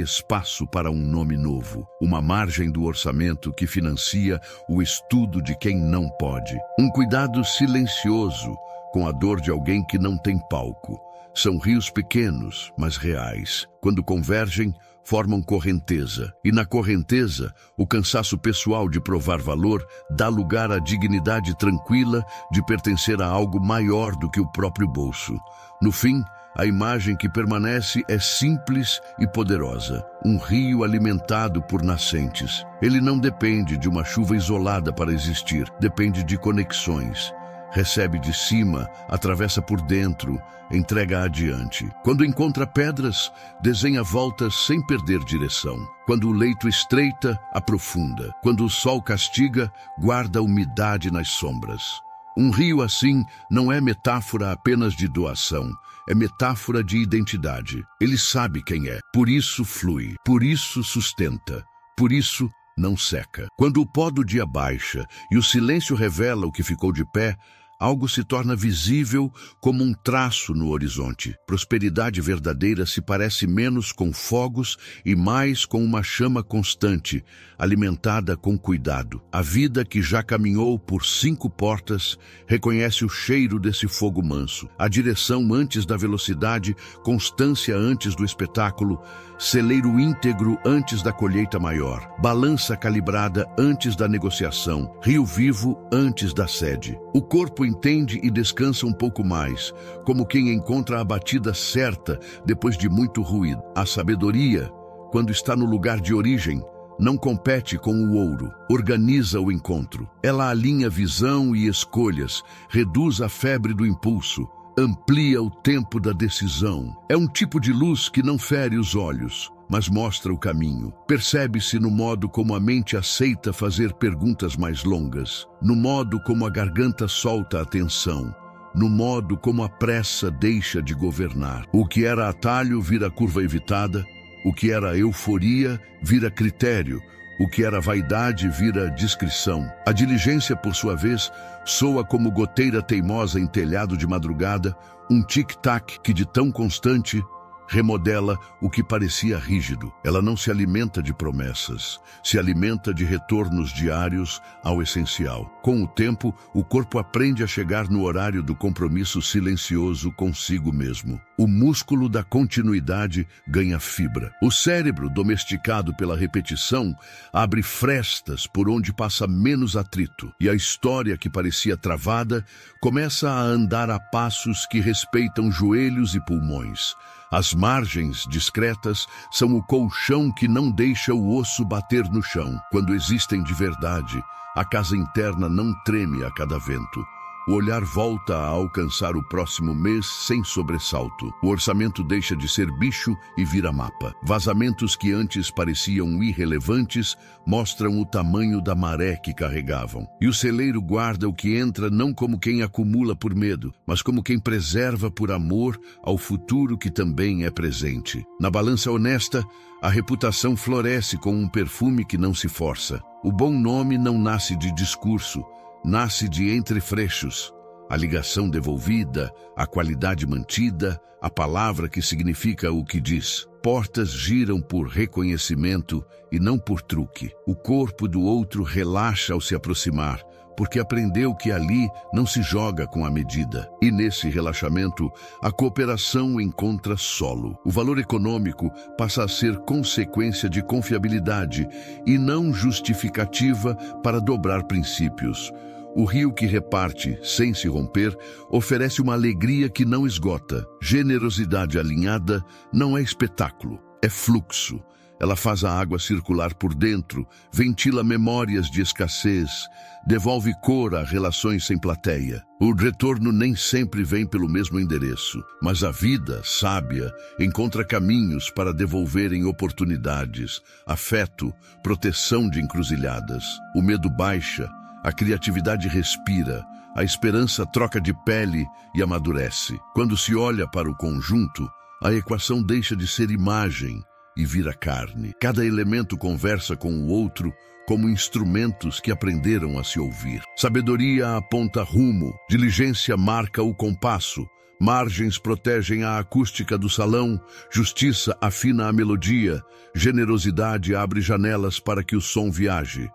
espaço para um nome novo. Uma margem do orçamento que financia o estudo de quem não pode. Um cuidado silencioso com a dor de alguém que não tem palco. São rios pequenos, mas reais. Quando convergem, formam correnteza. E na correnteza, o cansaço pessoal de provar valor dá lugar à dignidade tranquila de pertencer a algo maior do que o próprio bolso. No fim, a imagem que permanece é simples e poderosa. Um rio alimentado por nascentes. Ele não depende de uma chuva isolada para existir. Depende de conexões. Recebe de cima, atravessa por dentro, entrega adiante. Quando encontra pedras, desenha voltas sem perder direção. Quando o leito estreita, aprofunda. Quando o sol castiga, guarda umidade nas sombras. Um rio assim não é metáfora apenas de doação, é metáfora de identidade. Ele sabe quem é, por isso flui, por isso sustenta, por isso não seca. Quando o pó do dia baixa e o silêncio revela o que ficou de pé, algo se torna visível como um traço no horizonte. Prosperidade verdadeira se parece menos com fogos e mais com uma chama constante, alimentada com cuidado. A vida que já caminhou por 5 portas reconhece o cheiro desse fogo manso. A direção antes da velocidade, constância antes do espetáculo, celeiro íntegro antes da colheita maior, balança calibrada antes da negociação, rio vivo antes da sede. O corpo entende e descansa um pouco mais, como quem encontra a batida certa depois de muito ruído. A sabedoria, quando está no lugar de origem, não compete com o ouro, organiza o encontro. Ela alinha visão e escolhas, reduz a febre do impulso, amplia o tempo da decisão. É um tipo de luz que não fere os olhos, mas mostra o caminho. Percebe-se no modo como a mente aceita fazer perguntas mais longas, no modo como a garganta solta a tensão, no modo como a pressa deixa de governar. O que era atalho vira curva evitada, o que era euforia vira critério, o que era vaidade vira discrição. A diligência, por sua vez, soa como goteira teimosa em telhado de madrugada, um tic-tac que de tão constante remodela o que parecia rígido. Ela não se alimenta de promessas, se alimenta de retornos diários ao essencial. Com o tempo, o corpo aprende a chegar no horário do compromisso silencioso consigo mesmo. O músculo da continuidade ganha fibra. O cérebro, domesticado pela repetição, abre frestas por onde passa menos atrito. E a história que parecia travada começa a andar a passos que respeitam joelhos e pulmões. As margens discretas são o colchão que não deixa o osso bater no chão. Quando existem de verdade, a casa interna não treme a cada vento. O olhar volta a alcançar o próximo mês sem sobressalto. O orçamento deixa de ser bicho e vira mapa. Vazamentos que antes pareciam irrelevantes mostram o tamanho da maré que carregavam. E o celeiro guarda o que entra não como quem acumula por medo, mas como quem preserva por amor ao futuro que também é presente. Na balança honesta, a reputação floresce com um perfume que não se força. O bom nome não nasce de discurso, nasce de entrefrechos. A ligação devolvida, a qualidade mantida, a palavra que significa o que diz. Portas giram por reconhecimento e não por truque. O corpo do outro relaxa ao se aproximar, porque aprendeu que ali não se joga com a medida. E nesse relaxamento, a cooperação encontra solo. O valor econômico passa a ser consequência de confiabilidade e não justificativa para dobrar princípios. O rio que reparte, sem se romper, oferece uma alegria que não esgota. Generosidade alinhada não é espetáculo, é fluxo. Ela faz a água circular por dentro, ventila memórias de escassez, devolve cor a relações sem plateia. O retorno nem sempre vem pelo mesmo endereço, mas a vida, sábia, encontra caminhos para devolverem oportunidades, afeto, proteção de encruzilhadas. O medo baixa, a criatividade respira, a esperança troca de pele e amadurece. Quando se olha para o conjunto, a equação deixa de ser imagem e vira carne. Cada elemento conversa com o outro como instrumentos que aprenderam a se ouvir. Sabedoria aponta rumo, diligência marca o compasso, margens protegem a acústica do salão, justiça afina a melodia, generosidade abre janelas para que o som viaje.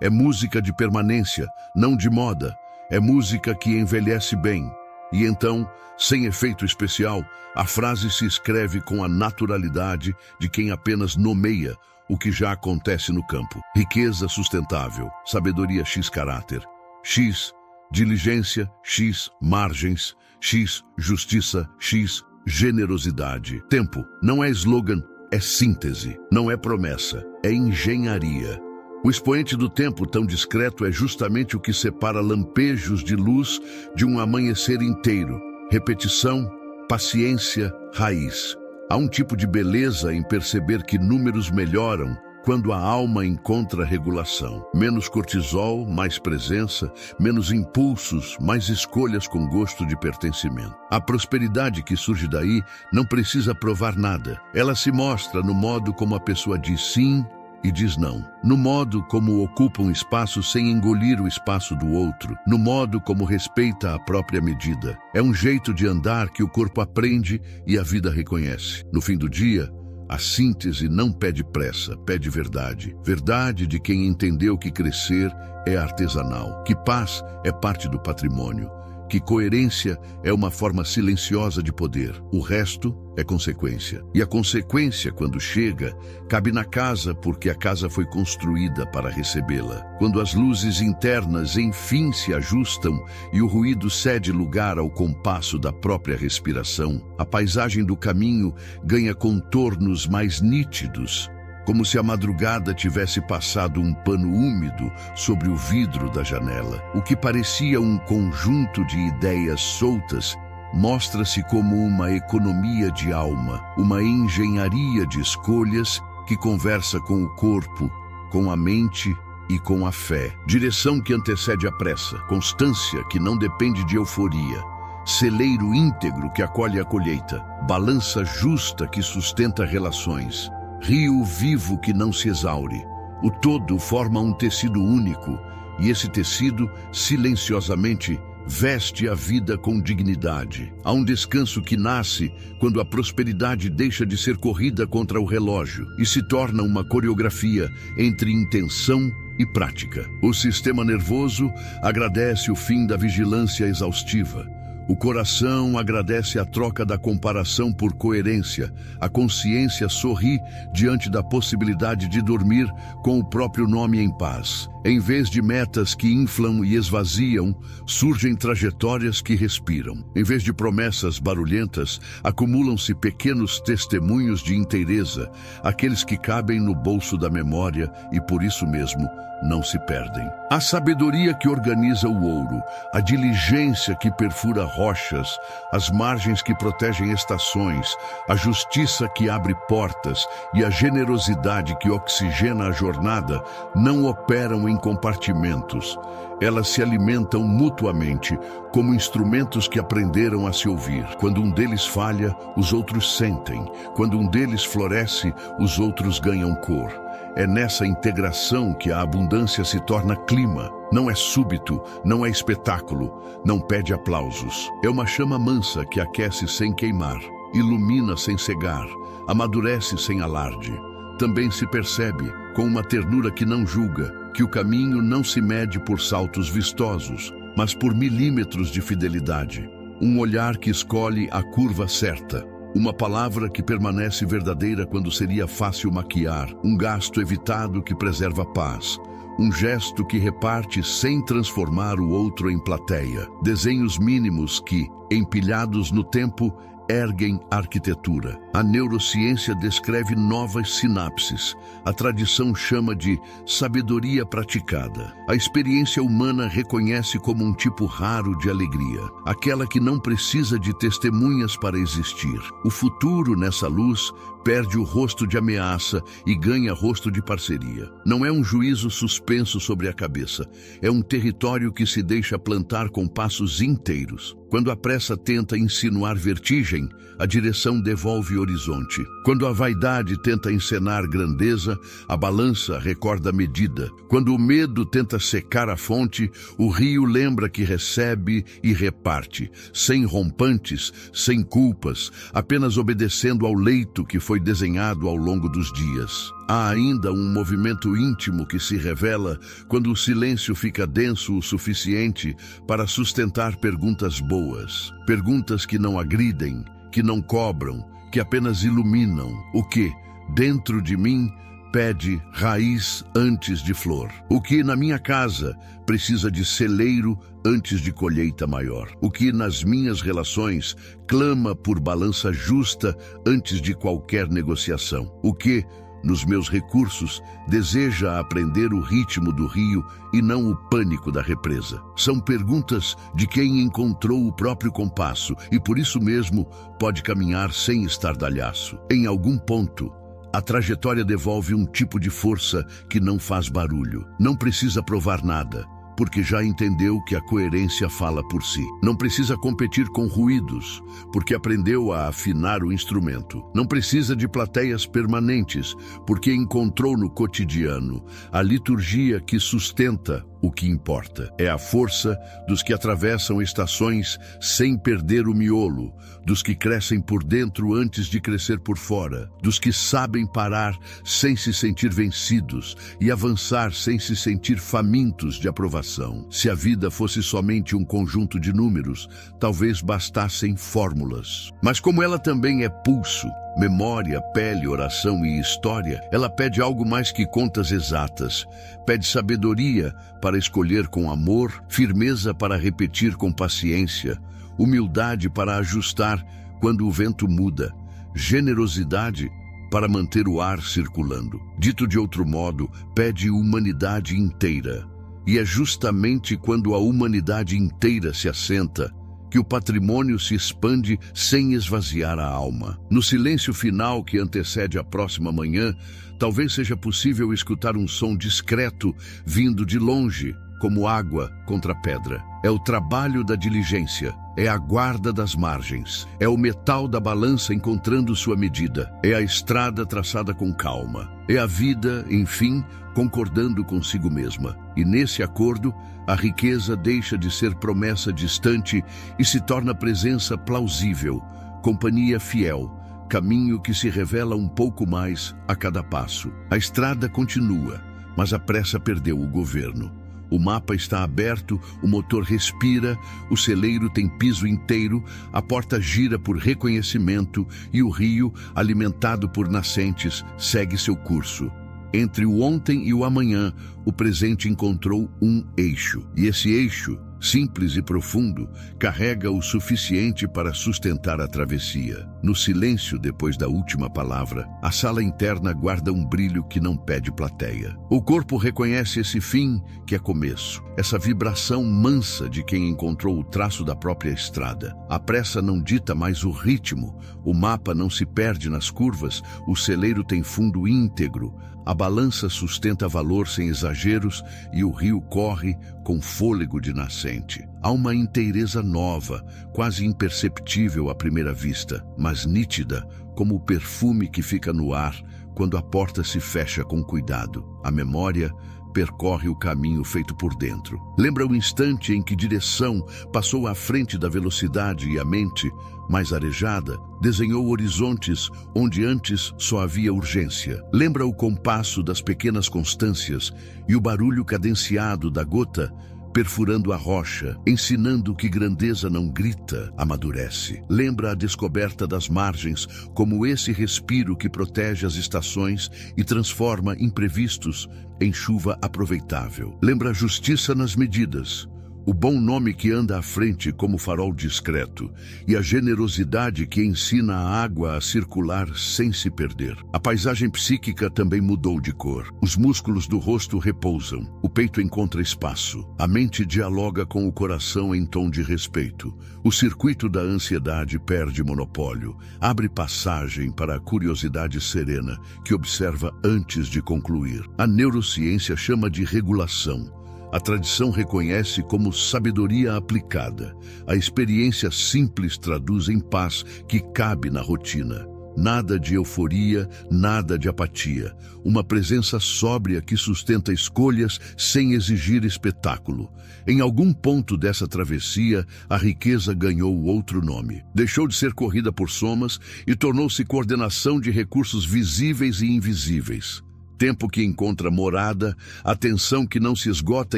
É música de permanência, não de moda. É música que envelhece bem. E então, sem efeito especial, a frase se escreve com a naturalidade de quem apenas nomeia o que já acontece no campo. Riqueza sustentável, sabedoria X caráter, X diligência, X margens, X justiça, X generosidade. Tempo não é slogan, é síntese, não é promessa, é engenharia. O expoente do tempo tão discreto é justamente o que separa lampejos de luz de um amanhecer inteiro. Repetição, paciência, raiz. Há um tipo de beleza em perceber que números melhoram quando a alma encontra regulação. Menos cortisol, mais presença, menos impulsos, mais escolhas com gosto de pertencimento. A prosperidade que surge daí não precisa provar nada. Ela se mostra no modo como a pessoa diz sim e diz não, no modo como ocupa um espaço sem engolir o espaço do outro, no modo como respeita a própria medida. É um jeito de andar que o corpo aprende e a vida reconhece. No fim do dia, a síntese não pede pressa, pede verdade. Verdade de quem entendeu que crescer é artesanal, que paz é parte do patrimônio, que coerência é uma forma silenciosa de poder. O resto é consequência. E a consequência, quando chega, cabe na casa porque a casa foi construída para recebê-la. Quando as luzes internas enfim se ajustam e o ruído cede lugar ao compasso da própria respiração, a paisagem do caminho ganha contornos mais nítidos, como se a madrugada tivesse passado um pano úmido sobre o vidro da janela. O que parecia um conjunto de ideias soltas mostra-se como uma economia de alma, uma engenharia de escolhas que conversa com o corpo, com a mente e com a fé. Direção que antecede a pressa, constância que não depende de euforia, celeiro íntegro que acolhe a colheita, balança justa que sustenta relações, rio vivo que não se exaure. O todo forma um tecido único, e esse tecido, silenciosamente, veste a vida com dignidade. Há um descanso que nasce quando a prosperidade deixa de ser corrida contra o relógio e se torna uma coreografia entre intenção e prática. O sistema nervoso agradece o fim da vigilância exaustiva. O coração agradece a troca da comparação por coerência. A consciência sorri diante da possibilidade de dormir com o próprio nome em paz. Em vez de metas que inflam e esvaziam, surgem trajetórias que respiram. Em vez de promessas barulhentas, acumulam-se pequenos testemunhos de inteireza, aqueles que cabem no bolso da memória e, por isso mesmo, não se perdem. A sabedoria que organiza o ouro, a diligência que perfura rochas, as margens que protegem estações, a justiça que abre portas e a generosidade que oxigena a jornada não operam em compartimentos. Elas se alimentam mutuamente, como instrumentos que aprenderam a se ouvir. Quando um deles falha, os outros sentem. Quando um deles floresce, os outros ganham cor. É nessa integração que a abundância se torna clima. Não é súbito, não é espetáculo, não pede aplausos. É uma chama mansa que aquece sem queimar, ilumina sem cegar, amadurece sem alarde. Também se percebe, com uma ternura que não julga, que o caminho não se mede por saltos vistosos, mas por milímetros de fidelidade. Um olhar que escolhe a curva certa. Uma palavra que permanece verdadeira quando seria fácil maquiar. Um gasto evitado que preserva a paz. Um gesto que reparte sem transformar o outro em plateia. Desenhos mínimos que, empilhados no tempo, erguem arquitetura. A neurociência descreve novas sinapses. A tradição chama de sabedoria praticada. A experiência humana reconhece como um tipo raro de alegria, aquela que não precisa de testemunhas para existir. O futuro, nessa luz, perde o rosto de ameaça e ganha rosto de parceria. Não é um juízo suspenso sobre a cabeça, é um território que se deixa plantar com passos inteiros. Quando a pressa tenta insinuar vertigem, a direção devolve horizonte. Quando a vaidade tenta encenar grandeza, a balança recorda a medida. Quando o medo tenta secar a fonte, o rio lembra que recebe e reparte, sem rompantes, sem culpas, apenas obedecendo ao leito que foi desenhado ao longo dos dias. Há ainda um movimento íntimo que se revela quando o silêncio fica denso o suficiente para sustentar perguntas boas. Perguntas que não agridem, que não cobram, que apenas iluminam. O que, dentro de mim, pede raiz antes de flor? O que na minha casa precisa de celeiro antes de colheita maior? O que nas minhas relações clama por balança justa antes de qualquer negociação? O que, nos meus recursos, deseja aprender o ritmo do rio e não o pânico da represa? São perguntas de quem encontrou o próprio compasso e por isso mesmo pode caminhar sem estardalhaço. Em algum ponto, a trajetória devolve um tipo de força que não faz barulho. Não precisa provar nada, porque já entendeu que a coerência fala por si. Não precisa competir com ruídos, porque aprendeu a afinar o instrumento. Não precisa de plateias permanentes, porque encontrou no cotidiano a liturgia que sustenta o que importa. É a força dos que atravessam estações sem perder o miolo, dos que crescem por dentro antes de crescer por fora, dos que sabem parar sem se sentir vencidos e avançar sem se sentir famintos de aprovação. Se a vida fosse somente um conjunto de números, talvez bastassem fórmulas. Mas como ela também é pulso, memória, pele, oração e história, ela pede algo mais que contas exatas. Pede sabedoria para escolher com amor, firmeza para repetir com paciência, humildade para ajustar quando o vento muda, generosidade para manter o ar circulando. Dito de outro modo, pede humanidade inteira. E é justamente quando a humanidade inteira se assenta que o patrimônio se expande sem esvaziar a alma. No silêncio final que antecede a próxima manhã, talvez seja possível escutar um som discreto vindo de longe, como água contra pedra. É o trabalho da diligência, é a guarda das margens, é o metal da balança encontrando sua medida, é a estrada traçada com calma, é a vida, enfim, concordando consigo mesma. E nesse acordo, a riqueza deixa de ser promessa distante e se torna presença plausível, companhia fiel, caminho que se revela um pouco mais a cada passo. A estrada continua, mas a pressa perdeu o governo. O mapa está aberto, o motor respira, o celeiro tem piso inteiro, a porta gira por reconhecimento e o rio, alimentado por nascentes, segue seu curso. Entre o ontem e o amanhã, o presente encontrou um eixo. E esse eixo, simples e profundo, carrega o suficiente para sustentar a travessia. No silêncio depois da última palavra, a sala interna guarda um brilho que não pede plateia. O corpo reconhece esse fim que é começo, essa vibração mansa de quem encontrou o traço da própria estrada. A pressa não dita mais o ritmo, o mapa não se perde nas curvas, o celeiro tem fundo íntegro, a balança sustenta valor sem exageros e o rio corre com fôlego de nascente. Há uma inteireza nova, quase imperceptível à primeira vista, mas nítida, como o perfume que fica no ar quando a porta se fecha com cuidado. A memória percorre o caminho feito por dentro. Lembra o instante em que direção passou à frente da velocidade e a mente, mais arejada, desenhou horizontes onde antes só havia urgência. Lembra o compasso das pequenas constâncias e o barulho cadenciado da gota perfurando a rocha, ensinando que grandeza não grita, amadurece. Lembra a descoberta das margens como esse respiro que protege as estações e transforma imprevistos em chuva aproveitável. Lembra a justiça nas medidas, o bom nome que anda à frente como farol discreto e a generosidade que ensina a água a circular sem se perder. A paisagem psíquica também mudou de cor. Os músculos do rosto repousam, o peito encontra espaço, a mente dialoga com o coração em tom de respeito. O circuito da ansiedade perde monopólio, abre passagem para a curiosidade serena que observa antes de concluir. A neurociência chama de regulação. A tradição reconhece como sabedoria aplicada. A experiência simples traduz em paz que cabe na rotina. Nada de euforia, nada de apatia. Uma presença sóbria que sustenta escolhas sem exigir espetáculo. Em algum ponto dessa travessia, a riqueza ganhou outro nome. Deixou de ser corrida por somas e tornou-se coordenação de recursos visíveis e invisíveis. Tempo que encontra morada, atenção que não se esgota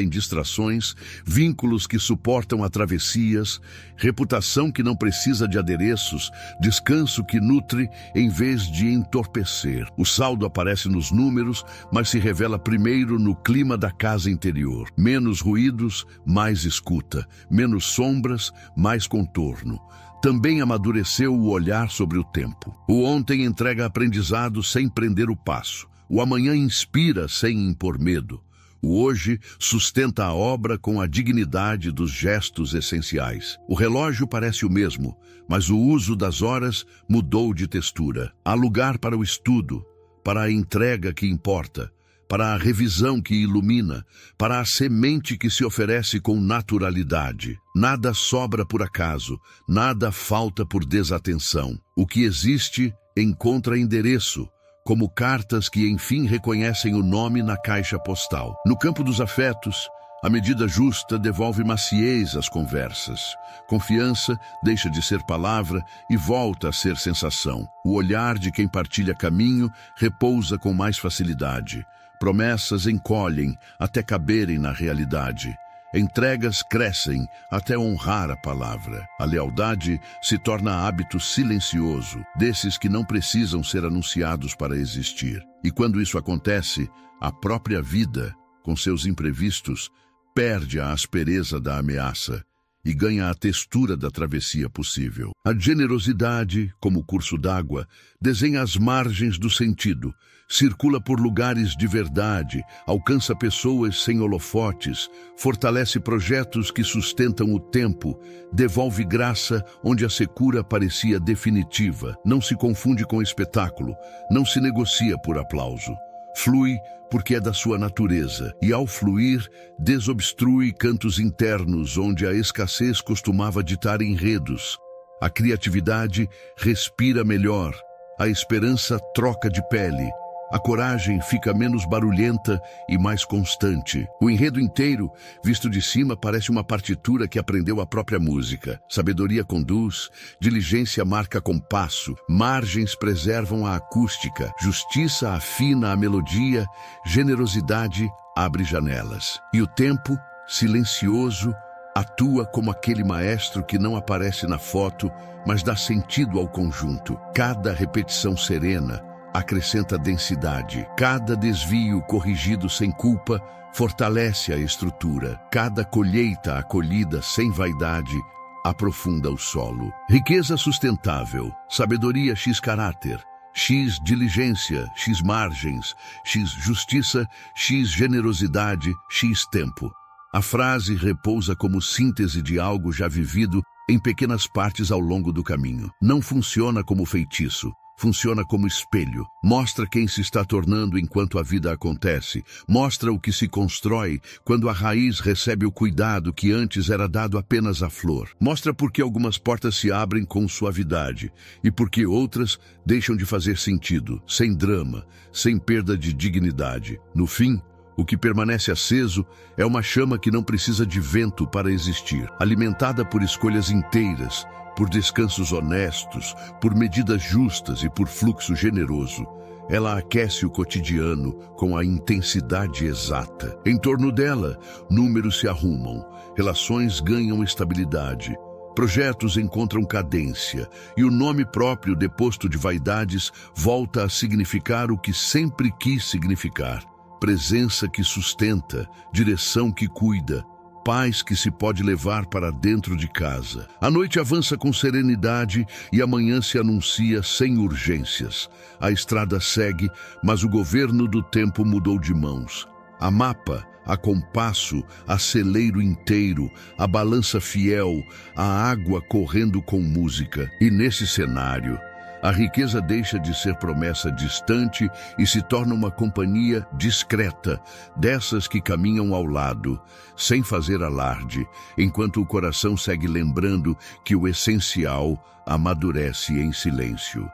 em distrações, vínculos que suportam a travessias, reputação que não precisa de adereços, descanso que nutre em vez de entorpecer. O saldo aparece nos números, mas se revela primeiro no clima da casa interior. Menos ruídos, mais escuta. Menos sombras, mais contorno. Também amadureceu o olhar sobre o tempo. O ontem entrega aprendizado sem prender o passo. O amanhã inspira sem impor medo. O hoje sustenta a obra com a dignidade dos gestos essenciais. O relógio parece o mesmo, mas o uso das horas mudou de textura. Há lugar para o estudo, para a entrega que importa, para a revisão que ilumina, para a semente que se oferece com naturalidade. Nada sobra por acaso, nada falta por desatenção. O que existe encontra endereço, como cartas que enfim reconhecem o nome na caixa postal. No campo dos afetos, a medida justa devolve maciez às conversas. Confiança deixa de ser palavra e volta a ser sensação. O olhar de quem partilha caminho repousa com mais facilidade. Promessas encolhem até caberem na realidade. Entregas crescem até honrar a palavra. A lealdade se torna hábito silencioso, desses que não precisam ser anunciados para existir. E quando isso acontece, a própria vida, com seus imprevistos, perde a aspereza da ameaça e ganha a textura da travessia possível. A generosidade, como curso d'água, desenha as margens do sentido, circula por lugares de verdade, alcança pessoas sem holofotes, fortalece projetos que sustentam o tempo, devolve graça onde a secura parecia definitiva, não se confunde com espetáculo, não se negocia por aplauso. Flui porque é da sua natureza, e ao fluir, desobstrui cantos internos onde a escassez costumava ditar enredos. A criatividade respira melhor, a esperança troca de pele, a coragem fica menos barulhenta e mais constante. O enredo inteiro, visto de cima, parece uma partitura que aprendeu a própria música. Sabedoria conduz, diligência marca compasso, margens preservam a acústica, justiça afina a melodia, generosidade abre janelas. E o tempo, silencioso, atua como aquele maestro que não aparece na foto, mas dá sentido ao conjunto. Cada repetição serena, acrescenta densidade. Cada desvio corrigido sem culpa fortalece a estrutura. Cada colheita acolhida sem vaidade aprofunda o solo. Riqueza sustentável, sabedoria X caráter, X diligência, X margens, X justiça, X generosidade, X tempo. A frase repousa como síntese de algo já vivido em pequenas partes ao longo do caminho. Não funciona como feitiço. Funciona como espelho. Mostra quem se está tornando enquanto a vida acontece. Mostra o que se constrói quando a raiz recebe o cuidado que antes era dado apenas à flor. Mostra por que algumas portas se abrem com suavidade e por que outras deixam de fazer sentido, sem drama, sem perda de dignidade. No fim, o que permanece aceso é uma chama que não precisa de vento para existir, alimentada por escolhas inteiras, por descansos honestos, por medidas justas e por fluxo generoso. Ela aquece o cotidiano com a intensidade exata. Em torno dela, números se arrumam, relações ganham estabilidade, projetos encontram cadência e o nome próprio deposto de vaidades volta a significar o que sempre quis significar. Presença que sustenta, direção que cuida, paz que se pode levar para dentro de casa. A noite avança com serenidade e a manhã se anuncia sem urgências. A estrada segue, mas o governo do tempo mudou de mãos. A mapa, a compasso, a celeiro inteiro, a balança fiel, a água correndo com música. E nesse cenário, a riqueza deixa de ser promessa distante e se torna uma companhia discreta, dessas que caminham ao lado, sem fazer alarde, enquanto o coração segue lembrando que o essencial amadurece em silêncio.